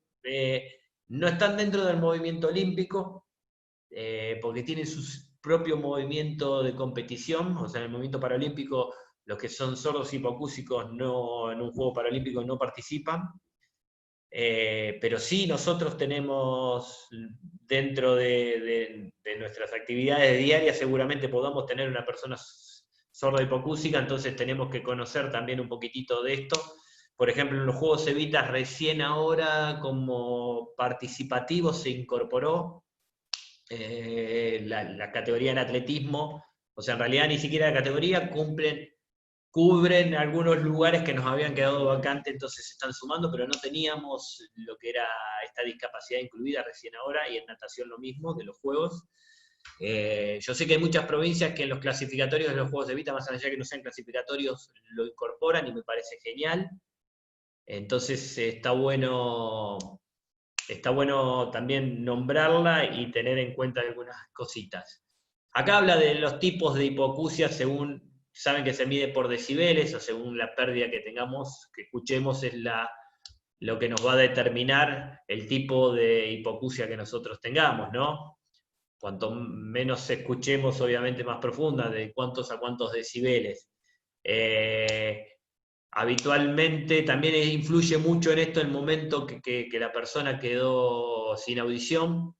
no están dentro del movimiento olímpico, porque tienen su propio movimiento de competición, o sea, en el movimiento paralímpico los que son sordos hipocúsicos en un juego paralímpico no participan, pero sí nosotros tenemos dentro de nuestras actividades diarias, seguramente podamos tener una persona sorda hipocúsica, entonces tenemos que conocer también un poquitito de esto. Por ejemplo, en los Juegos Evita recién ahora como participativo se incorporó la categoría en atletismo, o sea, en realidad ni siquiera la categoría, cubren algunos lugares que nos habían quedado vacantes, entonces se están sumando, pero no teníamos lo que era esta discapacidad incluida recién ahora, y en natación lo mismo, de los Juegos. Yo sé que hay muchas provincias que en los clasificatorios de los Juegos de Evita, más allá que no sean clasificatorios, lo incorporan y me parece genial. Entonces está bueno también nombrarla y tener en cuenta algunas cositas. Acá habla de los tipos de hipoacusia según, saben que se mide por decibeles o según la pérdida que tengamos, que escuchemos es lo que nos va a determinar el tipo de hipoacusia que nosotros tengamos, ¿no? Cuanto menos escuchemos, obviamente más profunda, de cuántos a cuántos decibeles. Habitualmente también influye mucho en esto el momento que la persona quedó sin audición.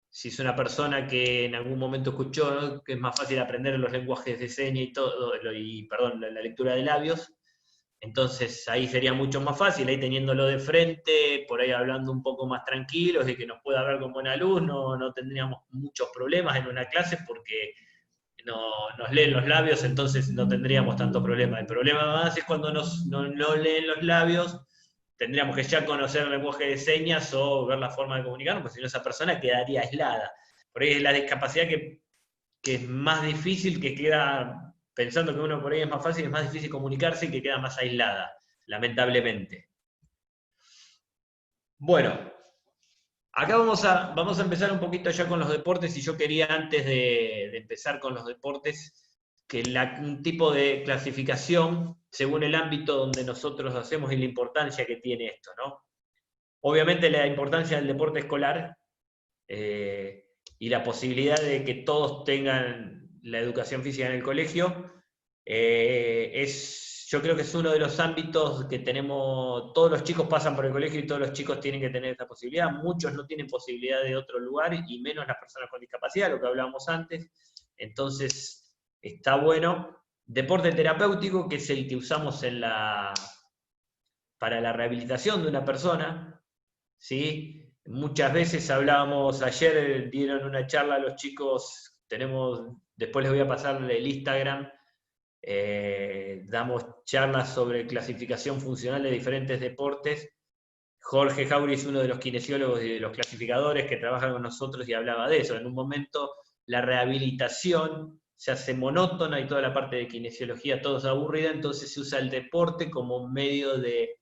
Si es una persona que en algún momento escuchó, ¿no?, que es más fácil aprender los lenguajes de señas y todo, la lectura de labios, entonces ahí sería mucho más fácil, ahí teniéndolo de frente, por ahí hablando un poco más tranquilos, de que nos pueda ver con buena luz, no tendríamos muchos problemas en una clase porque nos leen los labios, entonces no tendríamos tanto problema. El problema más es cuando no leen los labios, tendríamos que ya conocer el lenguaje de señas o ver la forma de comunicarnos, porque si no esa persona quedaría aislada. Por ahí es la discapacidad que es más difícil, que queda, pensando que uno por ahí es más fácil, es más difícil comunicarse y que queda más aislada, lamentablemente. Bueno, Acá vamos a empezar un poquito ya con los deportes, y yo quería, antes de empezar con los deportes, que un tipo de clasificación según el ámbito donde nosotros hacemos y la importancia que tiene esto, ¿no? Obviamente la importancia del deporte escolar y la posibilidad de que todos tengan la educación física en el colegio, yo creo que es uno de los ámbitos que tenemos. Todos los chicos pasan por el colegio y todos los chicos tienen que tener esta posibilidad. Muchos no tienen posibilidad de otro lugar, y menos las personas con discapacidad, lo que hablábamos antes. Entonces, está bueno. Deporte terapéutico, que es el que usamos para la rehabilitación de una persona, ¿sí? Muchas veces hablábamos, ayer dieron una charla a los chicos, después les voy a pasar el Instagram, damos charlas sobre clasificación funcional de diferentes deportes. Jorge Jauri es uno de los kinesiólogos y de los clasificadores que trabajan con nosotros, y hablaba de eso. En un momento la rehabilitación se hace monótona y toda la parte de kinesiología todo es aburrida, entonces se usa el deporte como un medio de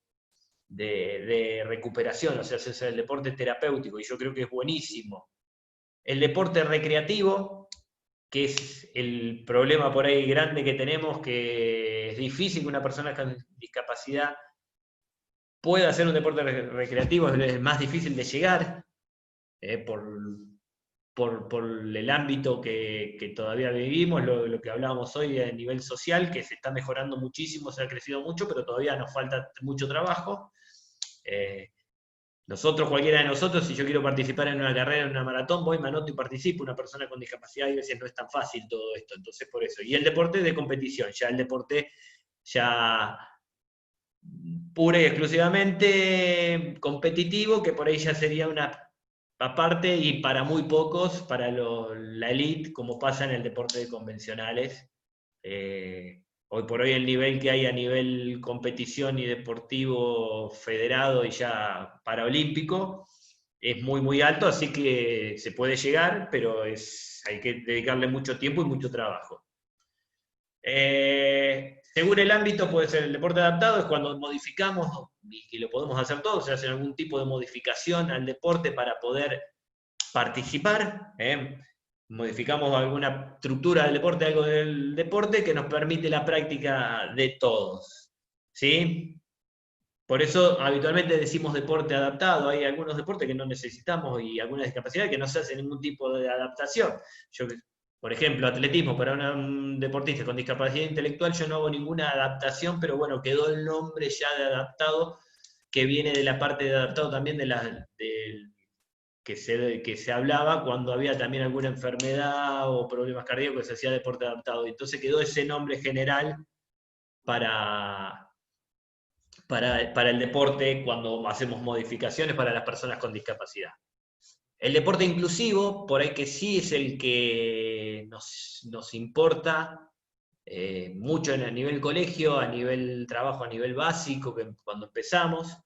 recuperación, o sea, se usa el deporte terapéutico, y yo creo que es buenísimo. El deporte recreativo, que es el problema por ahí grande que tenemos, que es difícil que una persona con discapacidad pueda hacer un deporte recreativo, es más difícil de llegar por el ámbito que todavía vivimos, lo que hablábamos hoy a nivel social, que se está mejorando muchísimo, se ha crecido mucho, pero todavía nos falta mucho trabajo. Cualquiera de nosotros, si yo quiero participar en una carrera, en una maratón, voy, me anoto y participo. Una persona con discapacidad, y a veces no es tan fácil todo esto, entonces por eso. Y el deporte de competición, ya el deporte ya pura y exclusivamente competitivo, que por ahí ya sería una aparte, y para muy pocos, para la elite, como pasa en el deporte de convencionales. Hoy por hoy el nivel que hay a nivel competición y deportivo federado y ya paraolímpico es muy, muy alto, así que se puede llegar, pero hay que dedicarle mucho tiempo y mucho trabajo. Según el ámbito, puede ser el deporte adaptado, es cuando modificamos, y lo podemos hacer todos, se hace algún tipo de modificación al deporte para poder participar. Modificamos alguna estructura del deporte, algo del deporte que nos permite la práctica de todos, ¿sí? Por eso habitualmente decimos deporte adaptado. Hay algunos deportes que no necesitamos, y algunas discapacidades que no se hace ningún tipo de adaptación. Por ejemplo, atletismo, para un deportista con discapacidad intelectual yo no hago ninguna adaptación, pero bueno, quedó el nombre ya de adaptado, que viene de la parte de adaptado también que se hablaba cuando había también alguna enfermedad o problemas cardíacos, se hacía deporte adaptado. Entonces quedó ese nombre general para el deporte cuando hacemos modificaciones para las personas con discapacidad. El deporte inclusivo, por ahí que sí es el que nos importa mucho a nivel colegio, a nivel trabajo, a nivel básico, cuando empezamos.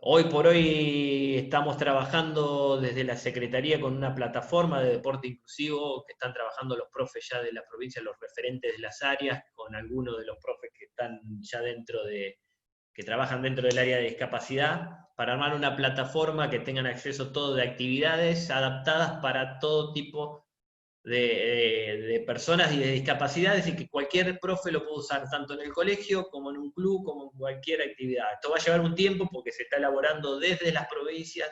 Hoy por hoy estamos trabajando desde la Secretaría con una plataforma de deporte inclusivo, que están trabajando los profes ya de la provincia, los referentes de las áreas, con algunos de los profes que están ya que trabajan dentro del área de discapacidad, para armar una plataforma que tengan acceso todo de actividades adaptadas para todo tipo de personas y de discapacidades, y que cualquier profe lo puede usar tanto en el colegio como en un club, como en cualquier actividad. Esto va a llevar un tiempo porque se está elaborando desde las provincias,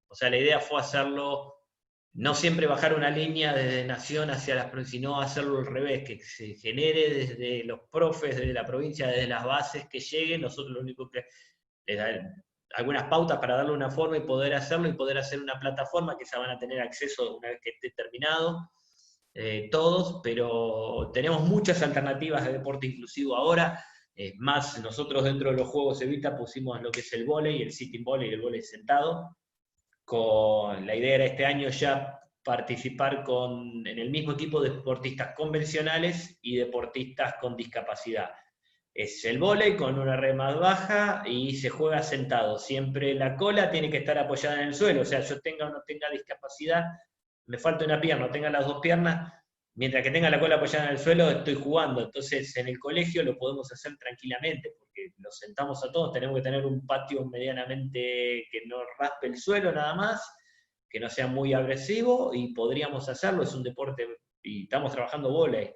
o sea, la idea fue hacerlo, no siempre bajar una línea desde Nación hacia las provincias, sino hacerlo al revés, que se genere desde los profes, desde la provincia, desde las bases, que lleguen. Nosotros lo único que les da algunas pautas para darle una forma y poder hacerlo, y poder hacer una plataforma que se van a tener acceso una vez que esté terminado. Todos, pero tenemos muchas alternativas de deporte inclusivo ahora. Más, nosotros dentro de los Juegos Evita pusimos lo que es el vóley, el sitting volley y el vóley sentado. La idea era este año ya participar en el mismo equipo de deportistas convencionales y deportistas con discapacidad. Es el vóley con una red más baja y se juega sentado. Siempre la cola tiene que estar apoyada en el suelo, o sea, yo tenga o no tenga discapacidad, me falta una pierna, tenga las dos piernas, mientras que tenga la cola apoyada en el suelo estoy jugando. Entonces en el colegio lo podemos hacer tranquilamente, porque los sentamos a todos, tenemos que tener un patio medianamente que no raspe el suelo nada más, que no sea muy agresivo, y podríamos hacerlo, es un deporte, y estamos trabajando vóley.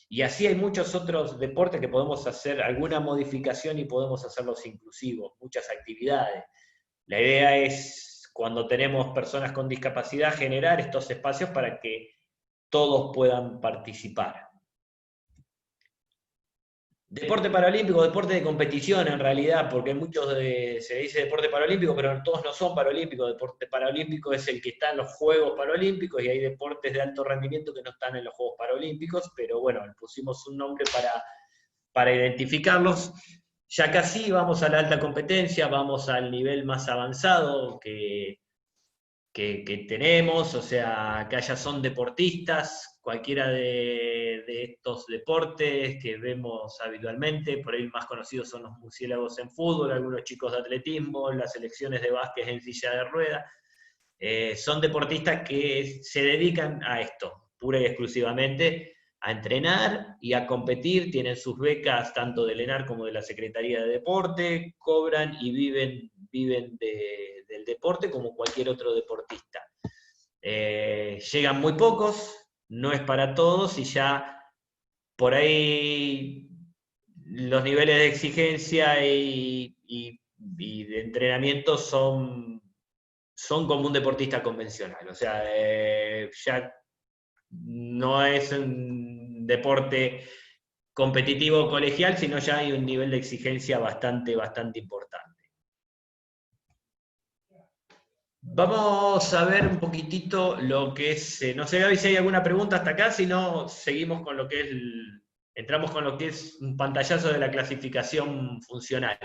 Y así hay muchos otros deportes que podemos hacer alguna modificación y podemos hacerlos inclusivos, muchas actividades. La idea es, cuando tenemos personas con discapacidad, generar estos espacios para que todos puedan participar. Deporte paralímpico, deporte de competición en realidad, porque se dice deporte paralímpico, pero todos no son paralímpicos. Deporte paralímpico es el que está en los Juegos Paralímpicos, y hay deportes de alto rendimiento que no están en los Juegos Paralímpicos, pero bueno, le pusimos un nombre para identificarlos. Ya casi vamos a la alta competencia, vamos al nivel más avanzado que tenemos, o sea, acá ya son deportistas, cualquiera de estos deportes que vemos habitualmente, por ahí más conocidos son los murciélagos en fútbol, algunos chicos de atletismo, las selecciones de básquet en silla de ruedas, son deportistas que se dedican a esto, pura y exclusivamente, a entrenar y a competir, tienen sus becas tanto del ENAR como de la Secretaría de Deporte, cobran y viven del deporte como cualquier otro deportista. Llegan muy pocos, no es para todos, y ya por ahí los niveles de exigencia y de entrenamiento son como un deportista convencional. O sea, ya no es un deporte competitivo colegial, sino ya hay un nivel de exigencia bastante importante. Vamos a ver un poquitito lo que es, no sé, Gaby, si hay alguna pregunta hasta acá, si no, seguimos con lo que es, entramos con lo que es un pantallazo de la clasificación funcional.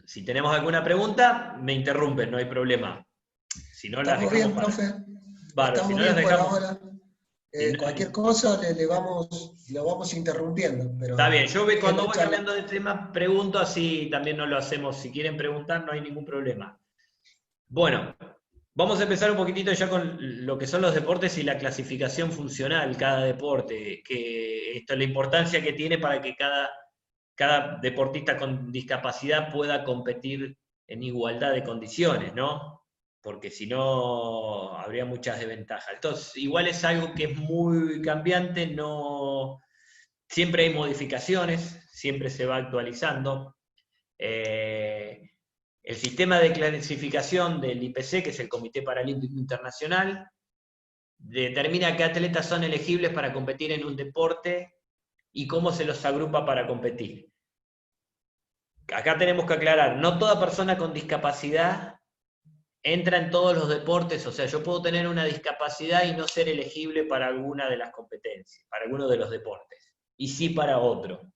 Si tenemos alguna pregunta, me interrumpen, no hay problema. Si no, las Estamos dejamos bien, profe. Vale, Estamos si no, bien las por dejamos. ahora. Cualquier cosa lo vamos interrumpiendo. Pero está bien, yo cuando voy cambiando de tema pregunto, así también no lo hacemos. Si quieren preguntar, no hay ningún problema. Bueno, vamos a empezar un poquitito ya con lo que son los deportes y la clasificación funcional, cada deporte, que esto es la importancia que tiene para que cada deportista con discapacidad pueda competir en igualdad de condiciones, ¿no? Porque si no, habría muchas desventajas. Entonces, igual es algo que es muy cambiante, no siempre hay modificaciones, siempre se va actualizando. El sistema de clasificación del IPC, que es el Comité Paralímpico Internacional, determina qué atletas son elegibles para competir en un deporte y cómo se los agrupa para competir. Acá tenemos que aclarar, no toda persona con discapacidad entra en todos los deportes, o sea, yo puedo tener una discapacidad y no ser elegible para alguna de las competencias, para alguno de los deportes, y sí para otro.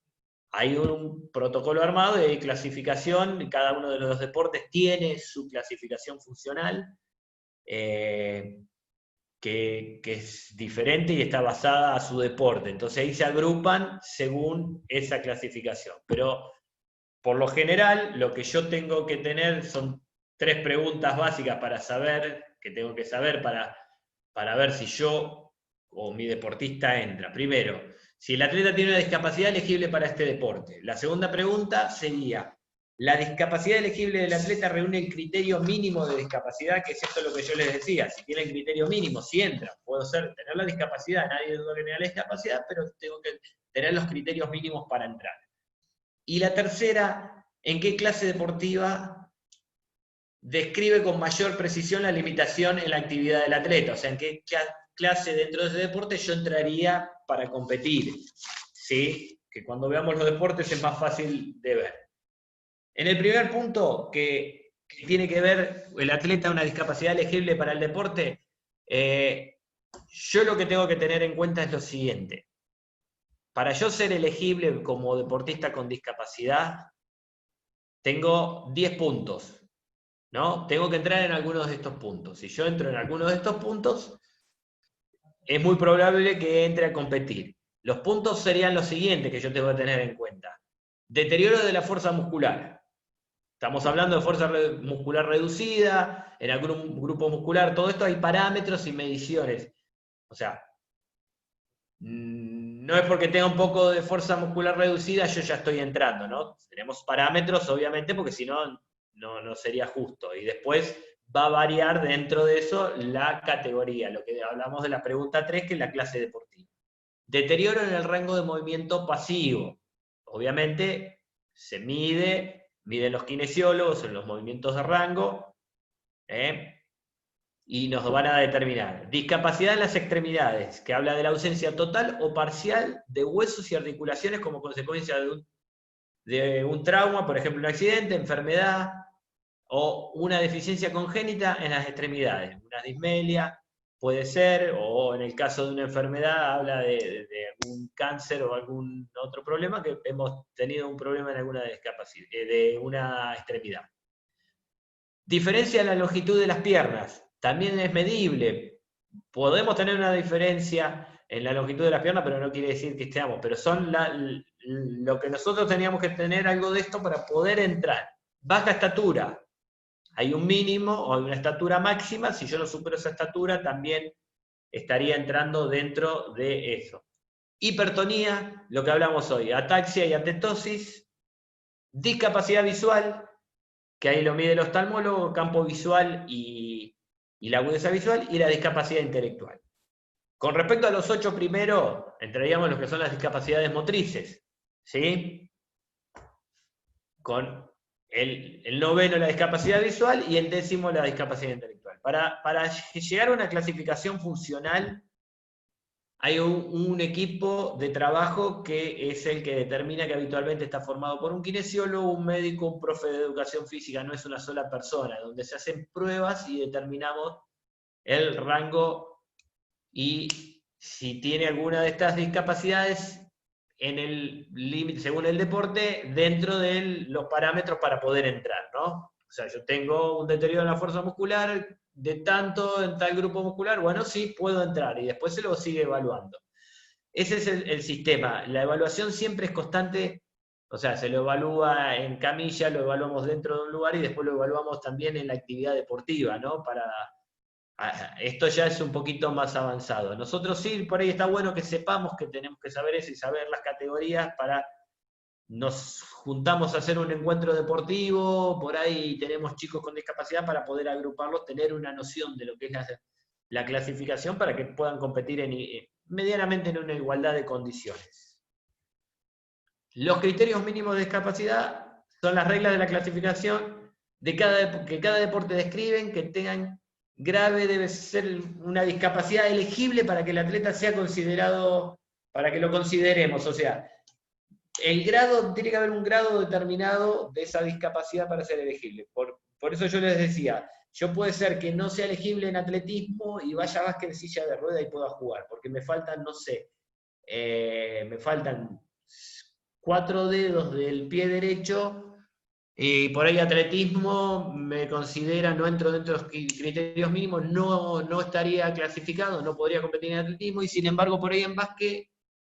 Hay un protocolo armado y hay clasificación, y cada uno de los deportes tiene su clasificación funcional, que es diferente y está basada a su deporte. Entonces ahí se agrupan según esa clasificación. Pero por lo general, lo que yo tengo que tener son 3 preguntas básicas para saber, que tengo que saber para ver si yo o mi deportista entra. Primero, si el atleta tiene una discapacidad elegible para este deporte. La segunda pregunta sería, ¿la discapacidad elegible del atleta reúne el criterio mínimo de discapacidad? Que es esto lo que yo les decía, si tiene el criterio mínimo, si entra, puedo tener la discapacidad, nadie duda que tenga la discapacidad, pero tengo que tener los criterios mínimos para entrar. Y la tercera, ¿en qué clase deportiva describe con mayor precisión la limitación en la actividad del atleta? O sea, ¿en qué clase dentro de ese deporte yo entraría para competir? ¿Sí? Que cuando veamos los deportes es más fácil de ver. En el primer punto, que tiene que ver el atleta una discapacidad elegible para el deporte, yo lo que tengo que tener en cuenta es lo siguiente. Para yo ser elegible como deportista con discapacidad, tengo 10 puntos, ¿no? Tengo que entrar en algunos de estos puntos. Si yo entro en algunos de estos puntos, es muy probable que entre a competir. Los puntos serían los siguientes que yo tengo que tener en cuenta. Deterioro de la fuerza muscular. Estamos hablando de fuerza muscular reducida, en algún grupo muscular, todo esto hay parámetros y mediciones. O sea, no es porque tenga un poco de fuerza muscular reducida, yo ya estoy entrando, ¿no? Tenemos parámetros, obviamente, porque si no, no sería justo. Y después va a variar dentro de eso la categoría, lo que hablamos de la pregunta 3, que es la clase deportiva. Deterioro en el rango de movimiento pasivo. Obviamente, se miden los kinesiólogos en los movimientos de rango, y nos van a determinar. Discapacidad en las extremidades, que habla de la ausencia total o parcial de huesos y articulaciones como consecuencia de un trauma, por ejemplo, un accidente, enfermedad, o una deficiencia congénita en las extremidades. Una dismelia puede ser, o en el caso de una enfermedad habla de algún cáncer o algún otro problema, que hemos tenido un problema en alguna discapacidad, de una extremidad. Diferencia en la longitud de las piernas, también es medible. Podemos tener una diferencia en la longitud de las piernas, pero no quiere decir que estemos, pero son lo que nosotros teníamos que tener algo de esto para poder entrar. Baja estatura, hay un mínimo o hay una estatura máxima, si yo no supero esa estatura también estaría entrando dentro de eso. Hipertonía, lo que hablamos hoy, ataxia y atetosis, discapacidad visual, que ahí lo mide el oftalmólogo, campo visual y la agudeza visual, y la discapacidad intelectual. Con respecto a los 8 primeros, entraríamos los que son las discapacidades motrices, ¿sí? Con el noveno la discapacidad visual y el 10º la discapacidad intelectual. Para llegar a una clasificación funcional, hay un equipo de trabajo que es el que determina, que habitualmente está formado por un kinesiólogo, un médico, un profe de educación física, no es una sola persona, donde se hacen pruebas y determinamos el rango y si tiene alguna de estas discapacidades en el límite, según el deporte, dentro de los parámetros para poder entrar, ¿no? O sea, yo tengo un deterioro en la fuerza muscular de tanto en tal grupo muscular, bueno, sí, puedo entrar, y después se lo sigue evaluando. Ese es el sistema. La evaluación siempre es constante, o sea, se lo evalúa en camilla, lo evaluamos dentro de un lugar, y después lo evaluamos también en la actividad deportiva, ¿no? Esto ya es un poquito más avanzado. Nosotros sí, por ahí está bueno que sepamos que tenemos que saber eso y saber las categorías para... Nos juntamos a hacer un encuentro deportivo, por ahí tenemos chicos con discapacidad para poder agruparlos, tener una noción de lo que es la clasificación para que puedan competir medianamente en una igualdad de condiciones. Los criterios mínimos de discapacidad son las reglas de la clasificación que cada deporte describen, que tengan grave, debe ser una discapacidad elegible para que el atleta sea considerado, para que lo consideremos, o sea, el grado, tiene que haber un grado determinado de esa discapacidad para ser elegible. Por eso yo les decía, yo puede ser que no sea elegible en atletismo y vaya a básquet en silla de rueda y pueda jugar, porque me faltan, no sé, me faltan 4 dedos del pie derecho, y por ahí atletismo me considera, no entro dentro de los criterios mínimos, no estaría clasificado, no podría competir en atletismo, y sin embargo por ahí en básquet,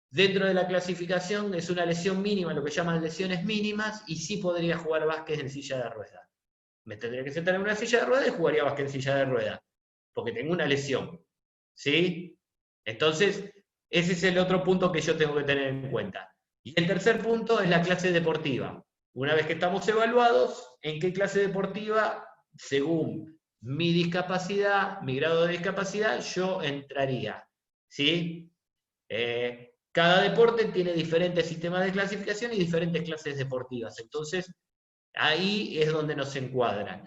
dentro de la clasificación es una lesión mínima, lo que llaman lesiones mínimas, y sí podría jugar básquet en silla de ruedas. Me tendría que sentar en una silla de ruedas y jugaría básquet en silla de ruedas, porque tengo una lesión, ¿sí? Entonces, ese es el otro punto que yo tengo que tener en cuenta. Y el tercer punto es la clase deportiva. Una vez que estamos evaluados, ¿en qué clase deportiva, según mi discapacidad, mi grado de discapacidad, yo entraría? ¿Sí? Cada deporte tiene diferentes sistemas de clasificación y diferentes clases deportivas. Entonces, ahí es donde nos encuadran.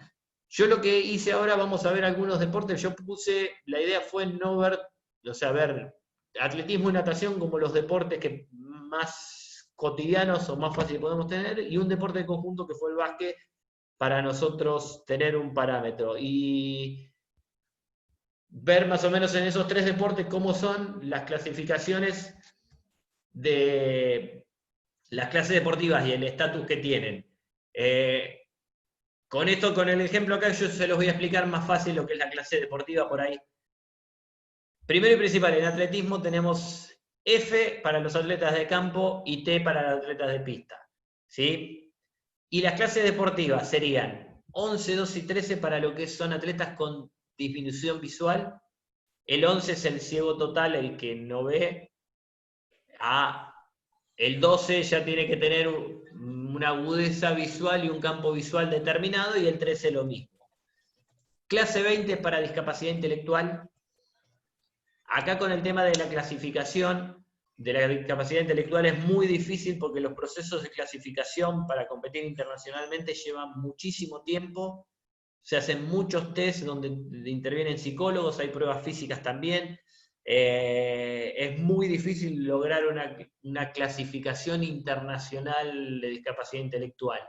Yo lo que hice ahora, vamos a ver algunos deportes. Yo puse, la idea fue no ver, o sea, ver atletismo y natación como los deportes que más cotidianos o más fáciles podemos tener, y un deporte de conjunto que fue el básquet, para nosotros tener un parámetro. Y ver más o menos en esos 3 deportes cómo son las clasificaciones de las clases deportivas y el estatus que tienen. Con esto, con el ejemplo acá, yo se los voy a explicar más fácil lo que es la clase deportiva por ahí. Primero y principal, en atletismo tenemos F para los atletas de campo y T para los atletas de pista, ¿sí? Y las clases deportivas serían 11, 12 y 13 para lo que son atletas con disminución visual. El 11 es el ciego total, el que no ve. el 12 ya tiene que tener una agudeza visual y un campo visual determinado, y el 13 lo mismo. Clase 20 para discapacidad intelectual. Acá con el tema de la clasificación de la discapacidad intelectual es muy difícil porque los procesos de clasificación para competir internacionalmente llevan muchísimo tiempo. Se hacen muchos tests donde intervienen psicólogos, hay pruebas físicas también. Es muy difícil lograr una clasificación internacional de discapacidad intelectual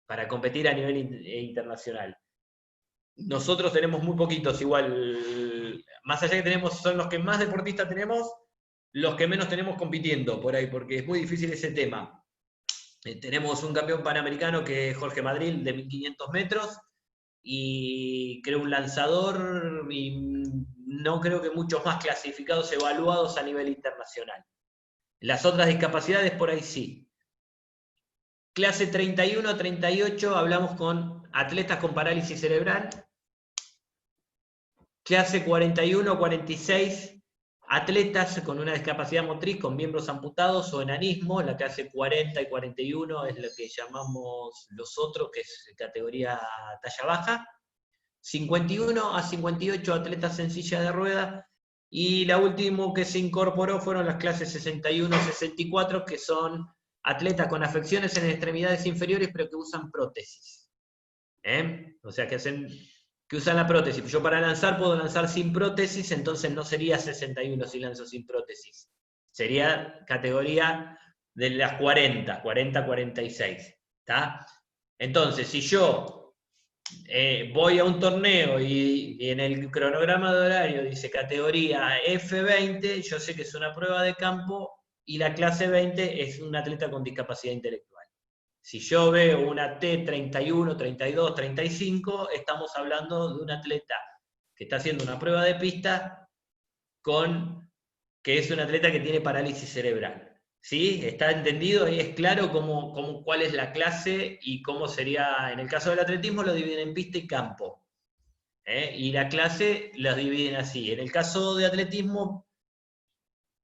para competir a nivel internacional. Nosotros tenemos muy poquitos, igual, más allá que son los que más deportistas tenemos, los que menos tenemos compitiendo por ahí, porque es muy difícil ese tema. Tenemos un campeón panamericano que es Jorge Madrid, de 1500 metros, y creo un lanzador, y no creo que muchos más clasificados, evaluados a nivel internacional. Las otras discapacidades por ahí sí. Clase 31 a 38 hablamos con atletas con parálisis cerebral. Clase 41 a 46, atletas con una discapacidad motriz, con miembros amputados o enanismo. La clase 40 y 41 es lo que llamamos los otros, que es categoría talla baja. 51 a 58 atletas en silla de ruedas. Y la última que se incorporó fueron las clases 61 a 64, que son atletas con afecciones en extremidades inferiores, pero que usan prótesis. O sea, que usan la prótesis. Yo para lanzar puedo lanzar sin prótesis, entonces no sería 61 si lanzo sin prótesis. Sería categoría de las 40, 46. ¿Tá? Entonces, si yo voy a un torneo y en el cronograma de horario dice categoría F20, yo sé que es una prueba de campo y la clase 20 es un atleta con discapacidad intelectual. Si yo veo una T31, 32, 35, estamos hablando de un atleta que está haciendo una prueba de pista que es un atleta que tiene parálisis cerebral. ¿Sí? ¿Está entendido? Ahí es claro cuál es la clase y cómo sería, en el caso del atletismo lo dividen en pista y campo. Y la clase las dividen así. En el caso de atletismo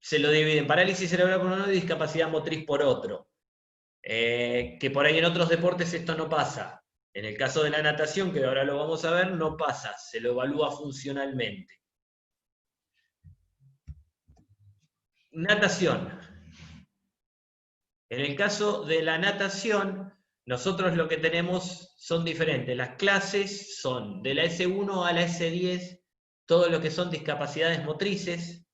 se lo dividen parálisis cerebral por uno y discapacidad motriz por otro. Que por ahí en otros deportes esto no pasa. En el caso de la natación, que ahora lo vamos a ver, no pasa, se lo evalúa funcionalmente. Natación. En el caso de la natación, nosotros lo que tenemos son diferentes. Las clases son de la S1 a la S10, todo lo que son discapacidades motrices.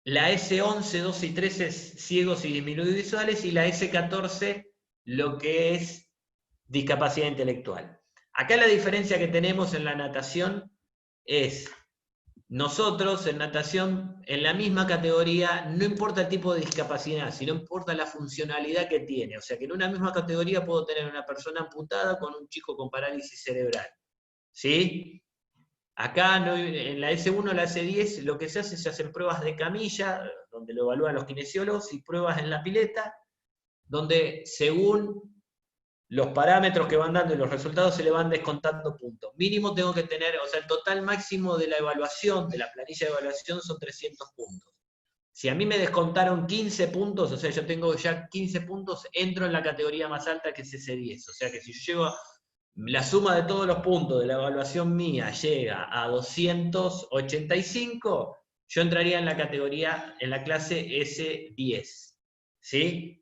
La S11, 12 y 13 es ciegos y disminuidos visuales, y la S14 lo que es discapacidad intelectual. Acá la diferencia que tenemos en la natación es, nosotros en natación, en la misma categoría, no importa el tipo de discapacidad, sino importa la funcionalidad que tiene. O sea que en una misma categoría puedo tener una persona amputada con un chico con parálisis cerebral. ¿Sí? Acá en la S1 o la S10 lo que se hacen pruebas de camilla, donde lo evalúan los kinesiólogos, y pruebas en la pileta, donde según los parámetros que van dando y los resultados se le van descontando puntos. Mínimo tengo que tener, o sea, el total máximo de la evaluación, de la planilla de evaluación, son 300 puntos. Si a mí me descontaron 15 puntos, o sea, yo tengo ya 15 puntos, entro en la categoría más alta, que es S10. O sea que si yo llego a la suma de todos los puntos de la evaluación mía llega a 285, yo entraría en la categoría, en la clase S10. ¿Sí?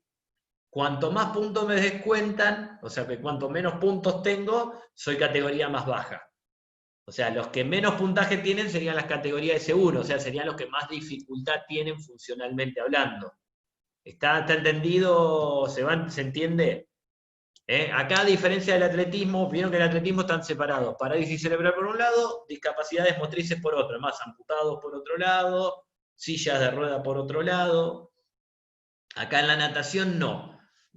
Cuanto más puntos me descuentan, o sea que cuanto menos puntos tengo, soy categoría más baja. O sea, los que menos puntaje tienen serían las categorías S1, o sea, serían los que más dificultad tienen funcionalmente hablando. ¿Está entendido? ¿Se entiende? Acá, a diferencia del atletismo, vieron que el atletismo están separados. Parálisis cerebral por un lado, discapacidades motrices por otro, más amputados por otro lado, sillas de rueda por otro lado. Acá en la natación no.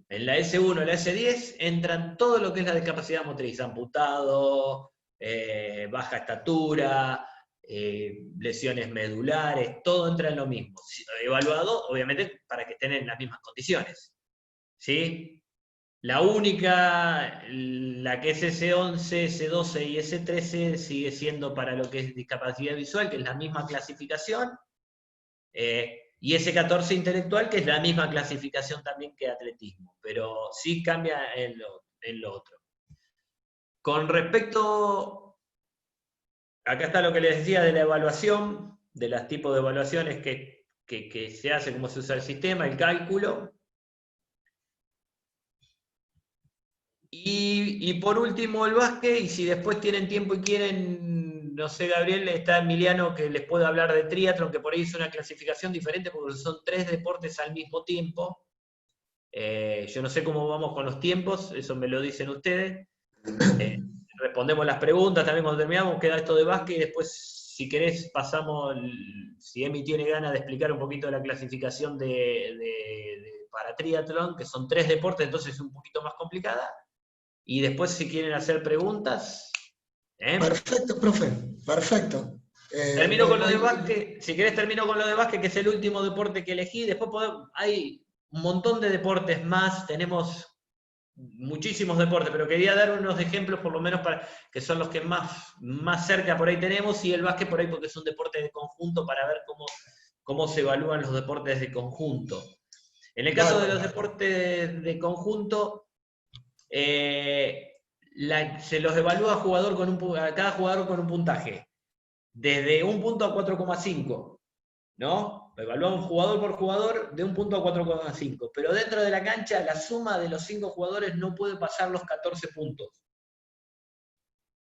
En la S1 y la S10 entran todo lo que es la discapacidad motriz, amputado, baja estatura, lesiones medulares, todo entra en lo mismo. Evaluado, obviamente, para que estén en las mismas condiciones. ¿Sí? La única, la que es S11, S12 y S13, sigue siendo para lo que es discapacidad visual, que es la misma clasificación. y S14 intelectual, que es la misma clasificación también que atletismo, pero sí cambia en lo otro. Con respecto, acá está lo que les decía de la evaluación, de los tipos de evaluaciones que se hace, cómo se usa el sistema, el cálculo. Y por último el básquet, y si después tienen tiempo y quieren, no sé, Gabriel, está Emiliano que les puede hablar de triatlón, que por ahí es una clasificación diferente porque son 3 deportes al mismo tiempo. Yo no sé cómo vamos con los tiempos, eso me lo dicen ustedes. Respondemos las preguntas también cuando terminamos, queda esto de básquet y después, si querés, pasamos, si Emi tiene ganas de explicar un poquito la clasificación para triatlón, que son 3 deportes, entonces es un poquito más complicada. Y después, si quieren hacer preguntas. Perfecto, profe, perfecto. Termino con lo de básquet. Si querés, termino con lo de básquet, que es el último deporte que elegí. Después hay un montón de deportes más. Tenemos muchísimos deportes, pero quería dar unos ejemplos, por lo menos, para que son los que más cerca por ahí tenemos. Y el básquet por ahí, porque es un deporte de conjunto, para ver cómo se evalúan los deportes de conjunto. En el caso de los deportes de conjunto, se los evalúa a cada jugador con un puntaje, desde 1 punto a 4,5, ¿no? Evalúa un jugador por jugador de 1 punto a 4,5, pero dentro de la cancha la suma de los 5 jugadores no puede pasar los 14 puntos.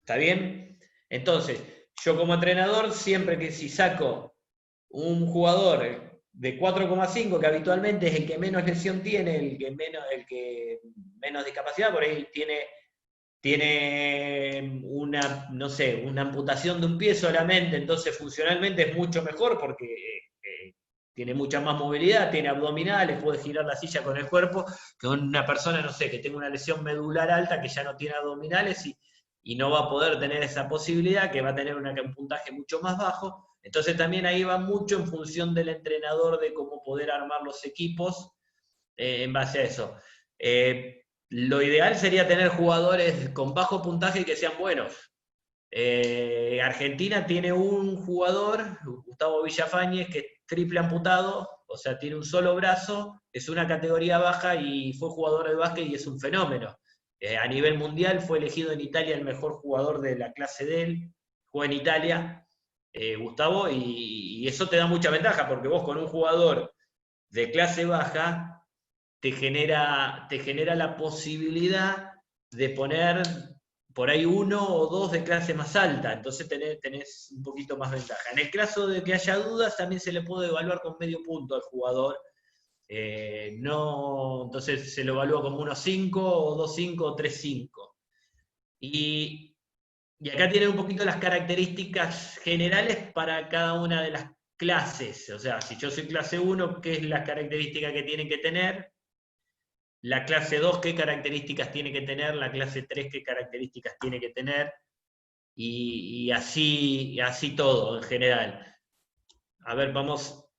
¿Está bien? Entonces, yo como entrenador, siempre que si saco un jugador de 4,5, que habitualmente es el que menos lesión tiene, el que menos discapacidad, por ahí tiene una, no sé, una amputación de un pie solamente, entonces funcionalmente es mucho mejor porque tiene mucha más movilidad, tiene abdominales, puede girar la silla con el cuerpo, que una persona, no sé, que tenga una lesión medular alta, que ya no tiene abdominales y no va a poder tener esa posibilidad, que va a tener un puntaje mucho más bajo. Entonces también ahí va mucho en función del entrenador de cómo poder armar los equipos en base a eso. Lo ideal sería tener jugadores con bajo puntaje que sean buenos. Argentina tiene un jugador, Gustavo Villafañez, que es triple amputado, o sea, tiene un solo brazo, es una categoría baja y fue jugador de básquet y es un fenómeno. A nivel mundial fue elegido en Italia el mejor jugador de la clase de él, juega en Italia, Gustavo, y eso te da mucha ventaja, porque vos con un jugador de clase baja te genera la posibilidad de poner por ahí 1 o 2 de clase más alta, entonces tenés un poquito más ventaja. En el caso de que haya dudas, también se le puede evaluar con medio punto al jugador. Entonces se lo evalúa como 1,5 o 2,5 o 3,5. Y acá tienen un poquito las características generales para cada una de las clases. O sea, si yo soy clase 1, ¿qué es la característica que tienen que tener? La clase 2, ¿qué características tiene que tener? La clase 3, ¿qué características tiene que tener? Y así todo en general. A ver, vamos,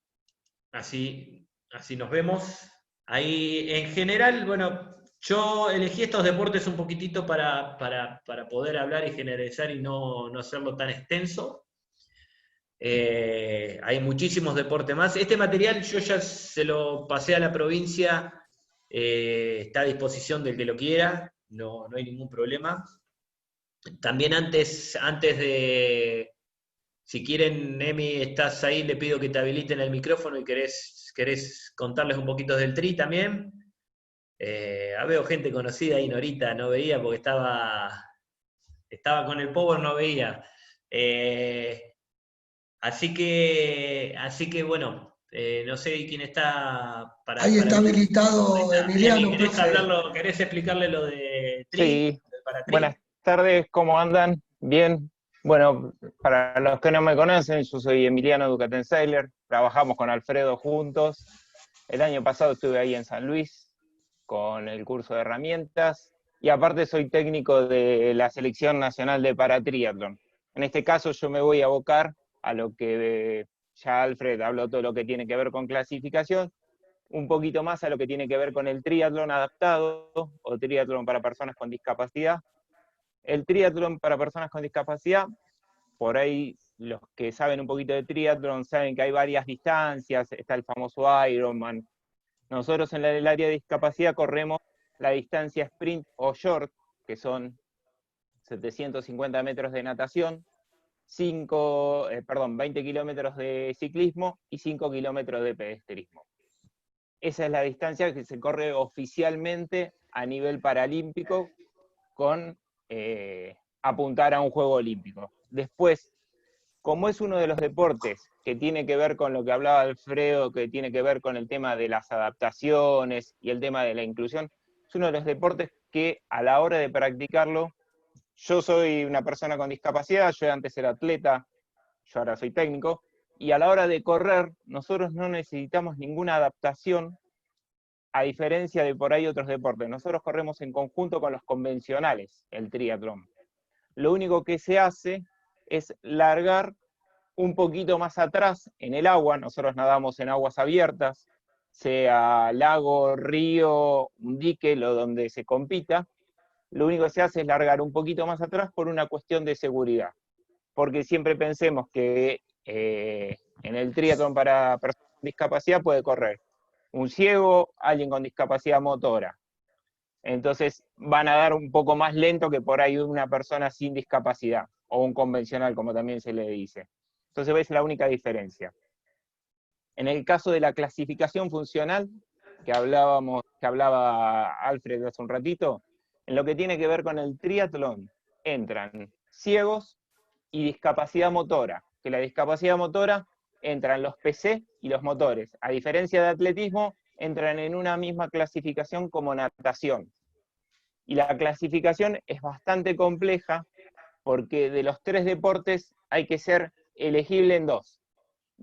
así nos vemos. Ahí, en general, bueno, yo elegí estos deportes un poquitito para poder hablar y generalizar y no hacerlo tan extenso. Hay muchísimos deportes más. Este material yo ya se lo pasé a la provincia, está a disposición del que lo quiera, no hay ningún problema. También antes de, si quieren, Emi, estás ahí, le pido que te habiliten el micrófono y querés contarles un poquito del tri también. Veo gente conocida ahí, Norita, no veía porque estaba con el Power, no veía. Así que bueno, no sé quién está para... Ahí está habilitado Emiliano, ¿Querés profe. querés explicarle lo de tri? Sí, Para tri? buenas tardes, ¿cómo andan? Bien. Bueno, para los que no me conocen, yo soy Emiliano Ducatenseiler, trabajamos con Alfredo juntos. El año pasado estuve ahí en San Luis con el curso de herramientas y aparte soy técnico de la Selección Nacional de Paratriatlón. En este caso yo me voy a abocar a lo que ya Alfred habló, todo lo que tiene que ver con clasificación, un poquito más a lo que tiene que ver con el triatlón adaptado o triatlón para personas con discapacidad. El triatlón para personas con discapacidad por ahí los que saben un poquito de triatlón saben que hay varias distancias, está el famoso Ironman. Nosotros en el área de discapacidad corremos la distancia sprint o short, que son 750 metros de natación, 20 kilómetros de ciclismo y 5 kilómetros de pedestrismo. Esa es la distancia que se corre oficialmente a nivel paralímpico con apuntar a un juego olímpico. Después, como es uno de los deportes que tiene que ver con lo que hablaba Alfredo, que tiene que ver con el tema de las adaptaciones y el tema de la inclusión, es uno de los deportes que a la hora de practicarlo, yo soy una persona con discapacidad, yo antes era atleta, yo ahora soy técnico, y a la hora de correr, nosotros no necesitamos ninguna adaptación, a diferencia de por ahí otros deportes. Nosotros corremos en conjunto con los convencionales, el triatlón. Lo único que se hace es largar un poquito más atrás en el agua. Nosotros nadamos en aguas abiertas, sea lago, río, un dique, lo donde se compita. Lo único que se hace es largar un poquito más atrás por una cuestión de seguridad. Porque siempre pensemos que en el triatlón para personas con discapacidad puede correr un ciego, alguien con discapacidad motora. Entonces van a dar un poco más lento que por ahí una persona sin discapacidad, o un convencional, como también se le dice. Entonces ves la única diferencia. En el caso de la clasificación funcional, que hablaba Alfred hace un ratito, en lo que tiene que ver con el triatlón, entran ciegos y discapacidad motora, que la discapacidad motora entran los PC y los motores. A diferencia de atletismo, entran en una misma clasificación como natación. Y la clasificación es bastante compleja porque de los 3 deportes hay que ser elegible en 2.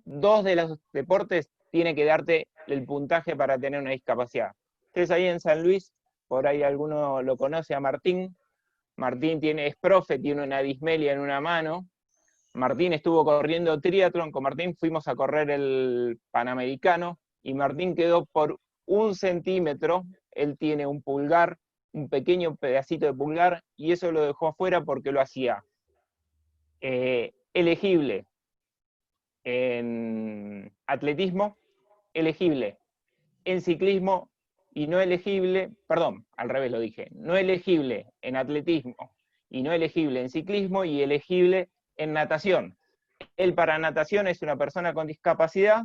2 de los deportes tiene que darte el puntaje para tener una discapacidad. Ustedes ahí en San Luis, por ahí alguno lo conoce a Martín. Martín es profe, tiene una dismelia en una mano. Martín estuvo corriendo triatlón, con Martín fuimos a correr el Panamericano y Martín quedó por 1 centímetro, él tiene un pulgar, un pequeño pedacito de pulgar, y eso lo dejó afuera porque lo hacía elegible en atletismo, elegible en ciclismo y no elegible, perdón, al revés lo dije, no elegible en atletismo y no elegible en ciclismo y elegible en natación. Él para natación es una persona con discapacidad,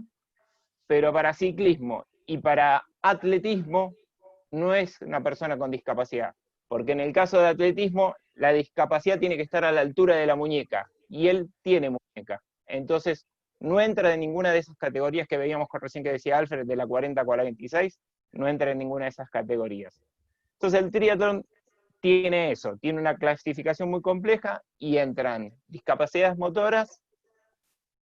pero para ciclismo y para atletismo no es una persona con discapacidad. Porque en el caso de atletismo, la discapacidad tiene que estar a la altura de la muñeca, y él tiene muñeca. Entonces, no entra en ninguna de esas categorías que veíamos recién que decía Alfred, de la 40 a 46, no entra en ninguna de esas categorías. Entonces el triatlón tiene eso, tiene una clasificación muy compleja y entran discapacidades motoras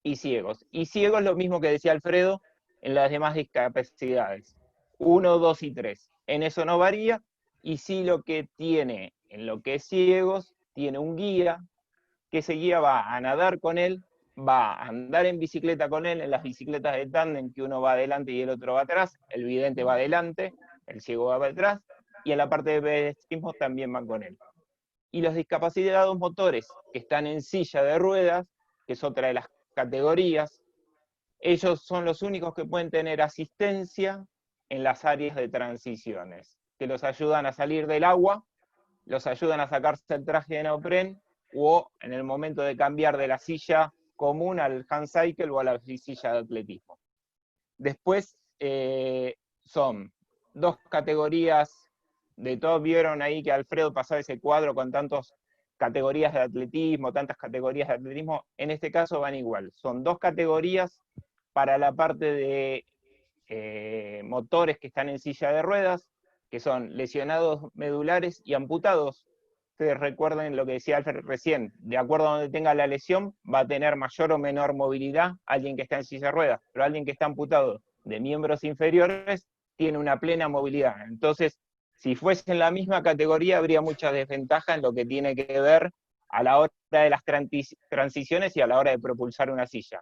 y ciegos. Y ciegos lo mismo que decía Alfredo en las demás discapacidades, 1, 2 y 3. En eso no varía, y sí lo que tiene en lo que es ciegos, tiene un guía, que ese guía va a nadar con él, va a andar en bicicleta con él, en las bicicletas de tándem que uno va adelante y el otro va atrás, el vidente va adelante, el ciego va atrás, y en la parte de pedestrismo también van con él. Y los discapacitados motores que están en silla de ruedas, que es otra de las categorías, ellos son los únicos que pueden tener asistencia en las áreas de transiciones, que los ayudan a salir del agua, los ayudan a sacarse el traje de neopren, o en el momento de cambiar de la silla común al hand cycle o a la silla de atletismo. Después son 2 categorías de todos. Vieron ahí que Alfredo pasaba ese cuadro con tantas categorías de atletismo, tantas categorías de atletismo. En este caso van igual. Son 2 categorías para la parte de motores que están en silla de ruedas, que son lesionados medulares y amputados. Ustedes recuerden lo que decía Alfred recién, de acuerdo a donde tenga la lesión, va a tener mayor o menor movilidad alguien que está en silla de ruedas, pero alguien que está amputado de miembros inferiores tiene una plena movilidad. Entonces, si fuese en la misma categoría, habría muchas desventajas en lo que tiene que ver a la hora de las transiciones y a la hora de propulsar una silla.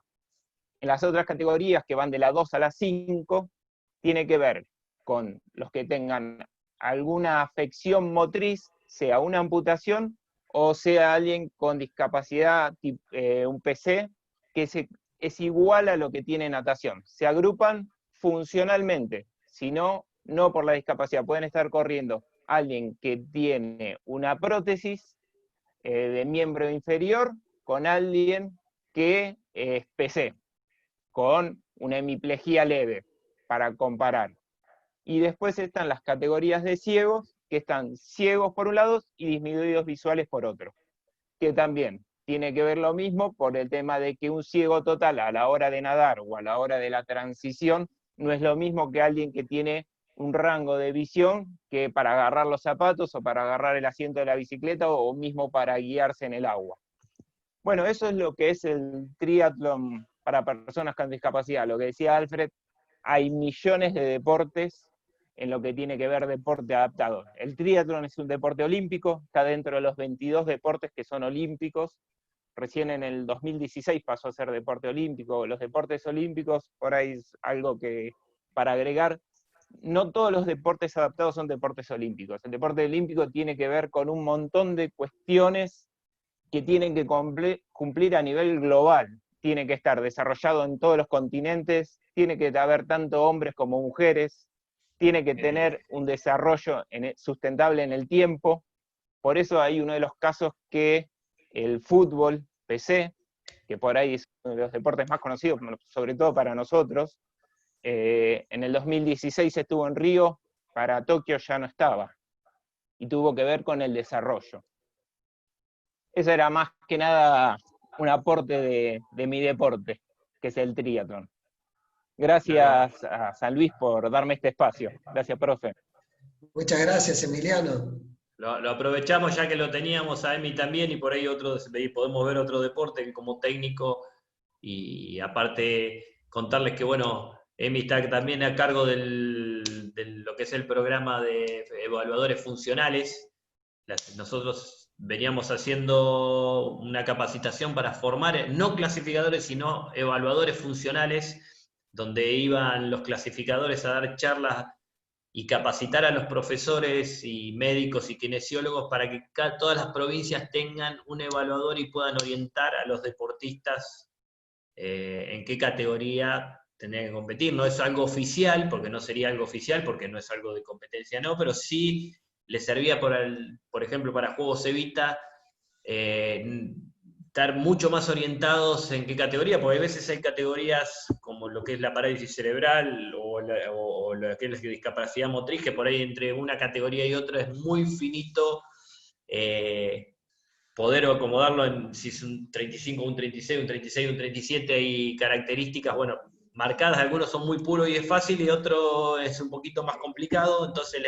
En las otras categorías, que van de la 2 a la 5, tiene que ver con los que tengan alguna afección motriz, sea una amputación o sea alguien con discapacidad, un PC, que es igual a lo que tiene natación. Se agrupan funcionalmente, si no, no por la discapacidad. Pueden estar corriendo alguien que tiene una prótesis de miembro inferior con alguien que es PC, con una hemiplegia leve, para comparar. Y después están las categorías de ciegos, que están ciegos por un lado y disminuidos visuales por otro, que también tiene que ver lo mismo por el tema de que un ciego total a la hora de nadar o a la hora de la transición no es lo mismo que alguien que tiene un rango de visión que para agarrar los zapatos o para agarrar el asiento de la bicicleta o mismo para guiarse en el agua. Bueno, eso es lo que es el triatlón para personas con discapacidad. Lo que decía Alfred, hay millones de deportes en lo que tiene que ver deporte adaptado. El triatlón es un deporte olímpico, está dentro de los 22 deportes que son olímpicos. Recién en el 2016 pasó a ser deporte olímpico. Los deportes olímpicos, por ahí es algo que, para agregar, no todos los deportes adaptados son deportes olímpicos. El deporte olímpico tiene que ver con un montón de cuestiones que tienen que cumplir a nivel global. Tiene que estar desarrollado en todos los continentes, tiene que haber tanto hombres como mujeres, tiene que tener un desarrollo sustentable en el tiempo. Por eso hay uno de los casos que el fútbol, PC, que por ahí es uno de los deportes más conocidos, sobre todo para nosotros, en el 2016 estuvo en Río, para Tokio ya no estaba, y tuvo que ver con el desarrollo. Eso era más que nada un aporte de mi deporte, que es el triatlón. Gracias a San Luis por darme este espacio. Gracias, profe. Muchas gracias, Emiliano. Lo aprovechamos ya que lo teníamos a Emi también, y por ahí podemos ver otro deporte como técnico, y aparte contarles que, bueno, Emi está también a cargo de lo que es el programa de evaluadores funcionales. Nosotros veníamos haciendo una capacitación para formar, no clasificadores, sino evaluadores funcionales, donde iban los clasificadores a dar charlas y capacitar a los profesores y médicos y kinesiólogos para que todas las provincias tengan un evaluador y puedan orientar a los deportistas en qué categoría tendrían que competir. No es algo oficial, porque no sería algo oficial, porque no es algo de competencia, no, pero sí les servía, por ejemplo, para Juegos Evita, estar mucho más orientados en qué categoría, porque a veces hay categorías como lo que es la parálisis cerebral o lo que es la discapacidad motriz, que por ahí entre una categoría y otra es muy finito poder acomodarlo en si es un 35, un 36, un 36, un 37, hay características, bueno, marcadas, algunos son muy puros y es fácil, y otro es un poquito más complicado, entonces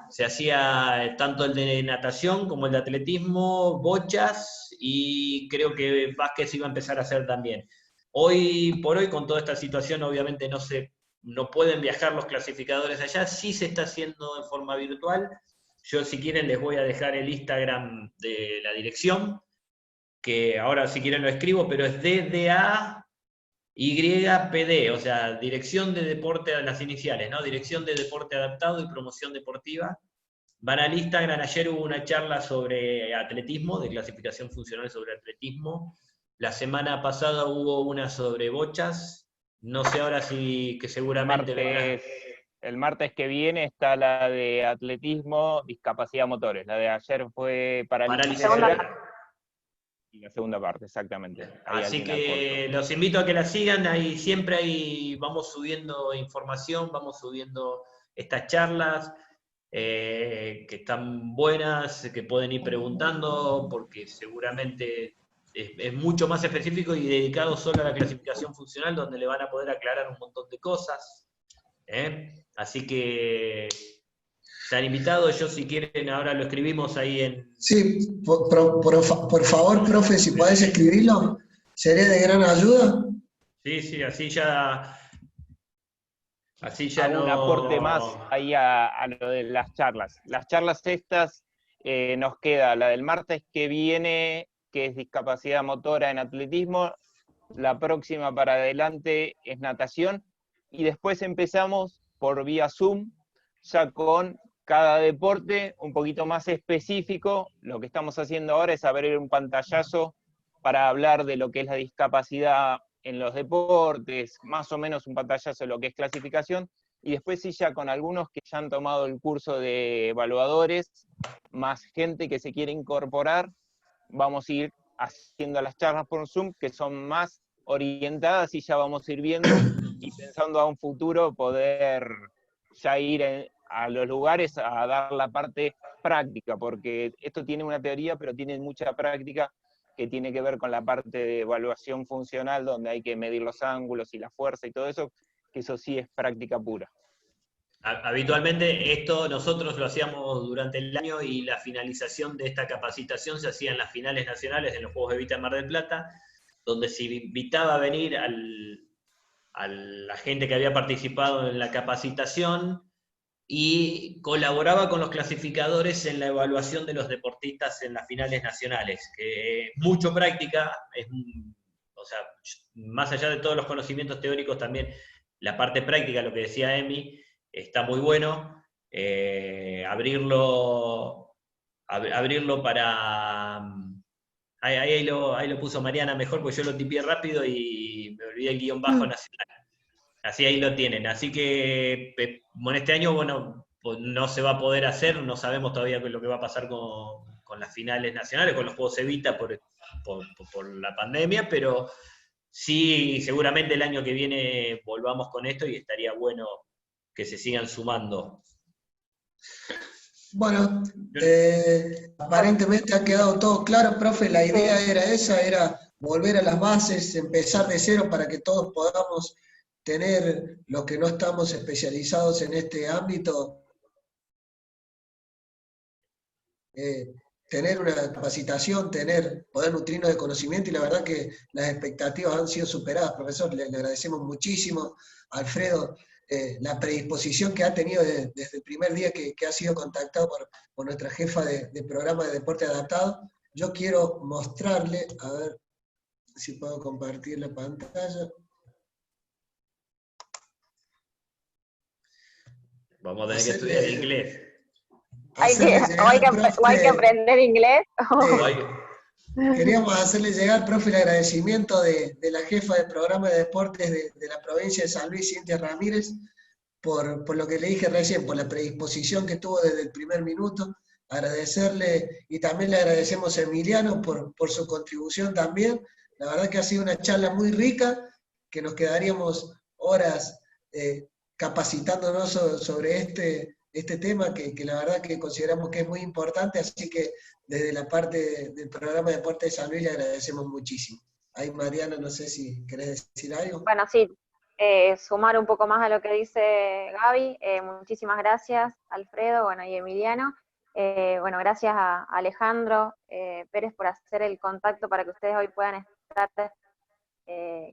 se hacía tanto el de natación como el de atletismo, bochas, y creo que básquet se iba a empezar a hacer también. Hoy por hoy, con toda esta situación, obviamente no pueden viajar los clasificadores allá, sí se está haciendo en forma virtual. Yo, si quieren, les voy a dejar el Instagram de la dirección, que ahora si quieren lo escribo, pero es DDAYPD, o sea, Dirección de Deporte, las iniciales, ¿no? Dirección de Deporte Adaptado y Promoción Deportiva. Van al Instagram. Ayer hubo una charla sobre atletismo, de clasificación funcional sobre atletismo. La semana pasada hubo una sobre bochas. No sé ahora si, que seguramente... El martes que viene está la de atletismo, discapacidad motores. La de ayer fue parálisis cerebral. Y la segunda parte, exactamente. Así que los invito a que la sigan, ahí siempre vamos subiendo información, vamos subiendo estas charlas, que están buenas, que pueden ir preguntando, porque seguramente es mucho más específico y dedicado solo a la clasificación funcional, donde le van a poder aclarar un montón de cosas. Así que están invitados. Yo, si quieren, ahora lo escribimos ahí en... Sí, por favor, profe, si podés escribirlo, sería de gran ayuda. Sí, así ya hago no... un aporte más ahí a lo de las charlas. Las charlas estas nos queda la del martes que viene, que es discapacidad motora en atletismo, la próxima para adelante es natación, y después empezamos por vía Zoom, ya con cada deporte un poquito más específico. Lo que estamos haciendo ahora es abrir un pantallazo para hablar de lo que es la discapacidad en los deportes, más o menos un pantallazo de lo que es clasificación, y después sí ya con algunos que ya han tomado el curso de evaluadores, más gente que se quiere incorporar, vamos a ir haciendo las charlas por Zoom, que son más orientadas y ya vamos a ir viendo y pensando a un futuro poder ya ir a los lugares a dar la parte práctica, porque esto tiene una teoría, pero tiene mucha práctica que tiene que ver con la parte de evaluación funcional, donde hay que medir los ángulos y la fuerza y todo eso, que eso sí es práctica pura. Habitualmente esto nosotros lo hacíamos durante el año y la finalización de esta capacitación se hacía en las finales nacionales en los Juegos de Vita en Mar del Plata, donde se invitaba a venir a la gente que había participado en la capacitación y colaboraba con los clasificadores en la evaluación de los deportistas en las finales nacionales, que mucho práctica, o sea, más allá de todos los conocimientos teóricos también, la parte práctica, lo que decía Emi, está muy bueno. Abrirlo para... Ahí lo puso Mariana mejor, porque yo lo tipié rápido y me olvidé el guión bajo nacional. Así ahí lo tienen. Así que en este año, bueno, pues no se va a poder hacer, no sabemos todavía lo que va a pasar con las finales nacionales, con los Juegos Evita por la pandemia, pero sí, seguramente el año que viene volvamos con esto y estaría bueno que se sigan sumando. Bueno, aparentemente ha quedado todo claro, profe. La idea era esa, era volver a las bases, empezar de cero para que todos podamos tener, los que no estamos especializados en este ámbito, tener una capacitación, poder nutrirnos de conocimiento, y la verdad que las expectativas han sido superadas, profesor. Le agradecemos muchísimo a Alfredo la predisposición que ha tenido desde el primer día que ha sido contactado por nuestra jefa de programa de deporte adaptado. Yo quiero mostrarle, a ver si puedo compartir la pantalla. Vamos a tener que estudiar inglés. Hay que aprender inglés. Queríamos hacerle llegar, profe, el agradecimiento de la jefa de programa de deportes de la provincia de San Luis, Cintia Ramírez, por lo que le dije recién, por la predisposición que tuvo desde el primer minuto. Agradecerle, y también le agradecemos a Emiliano por su contribución también. La verdad que ha sido una charla muy rica, que nos quedaríamos horas capacitándonos sobre este tema, que la verdad que consideramos que es muy importante, así que desde la parte del programa de Deporte de San Luis le agradecemos muchísimo. Ahí, Mariana, no sé si querés decir algo. Bueno, sí, sumar un poco más a lo que dice Gaby. Muchísimas gracias, Alfredo, bueno, y Emiliano. Bueno, gracias a Alejandro Pérez por hacer el contacto para que ustedes hoy puedan estar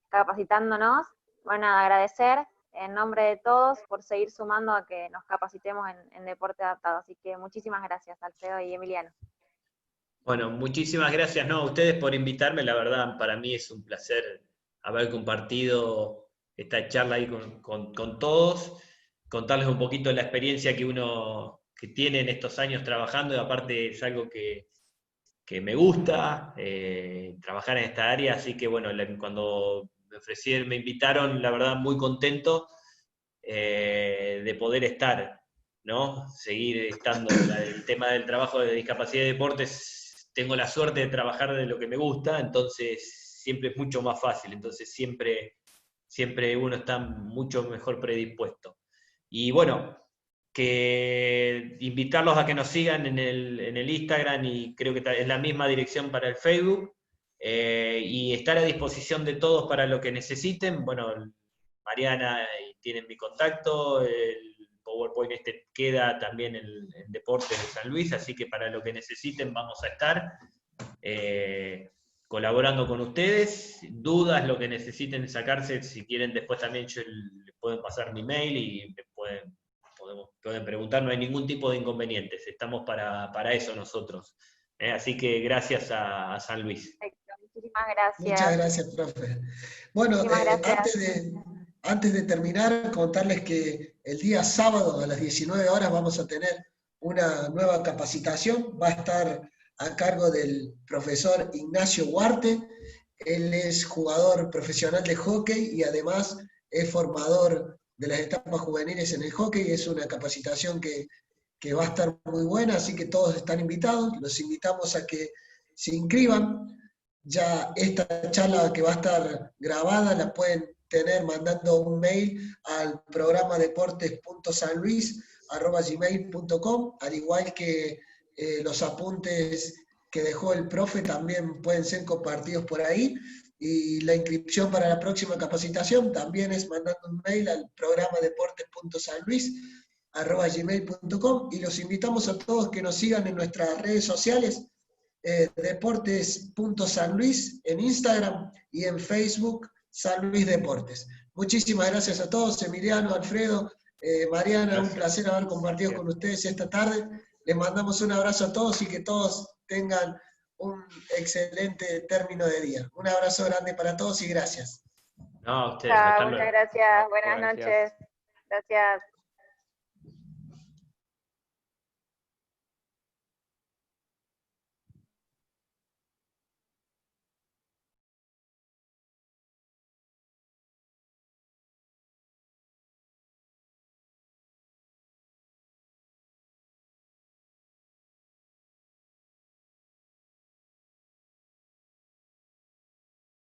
capacitándonos. Bueno, agradecer en nombre de todos por seguir sumando a que nos capacitemos en deporte adaptado. Así que muchísimas gracias, Alfredo y Emiliano. Bueno, muchísimas gracias a ustedes por invitarme. La verdad, para mí es un placer haber compartido esta charla ahí con todos, contarles un poquito de la experiencia que uno tiene en estos años trabajando, y aparte es algo que me gusta, trabajar en esta área, así que bueno, cuando me invitaron, la verdad, muy contento de poder estar, ¿no? Seguir estando. El tema del trabajo de discapacidad y deportes, tengo la suerte de trabajar de lo que me gusta, entonces siempre es mucho más fácil, entonces siempre uno está mucho mejor predispuesto. Y bueno, que invitarlos a que nos sigan en el Instagram, y creo que es la misma dirección para el Facebook, y estar a disposición de todos para lo que necesiten. Bueno, Mariana tiene mi contacto, el PowerPoint queda también en Deportes de San Luis, así que para lo que necesiten vamos a estar colaborando con ustedes. Dudas, lo que necesiten sacarse, si quieren después también les pueden pasar mi mail y pueden preguntar, no hay ningún tipo de inconvenientes, estamos para eso nosotros. Así que gracias a San Luis. Muchísimas gracias. Muchas gracias, profe. Bueno, antes de terminar, contarles que el día sábado a las 19 horas vamos a tener una nueva capacitación. Va a estar a cargo del profesor Ignacio Huarte. Él es jugador profesional de hockey y además es formador de las etapas juveniles en el hockey. Es una capacitación que va a estar muy buena, así que todos están invitados. Los invitamos a que se inscriban. Ya esta charla que va a estar grabada la pueden tener mandando un mail al programa deportes.sanluis@gmail.com, al igual que los apuntes que dejó el profe también pueden ser compartidos por ahí. Y la inscripción para la próxima capacitación también es mandando un mail al programa deportes.sanluis@gmail.com, y los invitamos a todos que nos sigan en nuestras redes sociales, deportes.sanluis en Instagram y en Facebook San Luis Deportes. Muchísimas gracias a todos, Emiliano, Alfredo, Mariana, Gracias. un placer haber compartido con ustedes esta tarde. Les mandamos un abrazo a todos y que todos tengan un excelente término de día. Un abrazo grande para todos y gracias. No, a ustedes, hasta Muchas luego. gracias, buenas Gracias. noches. Gracias.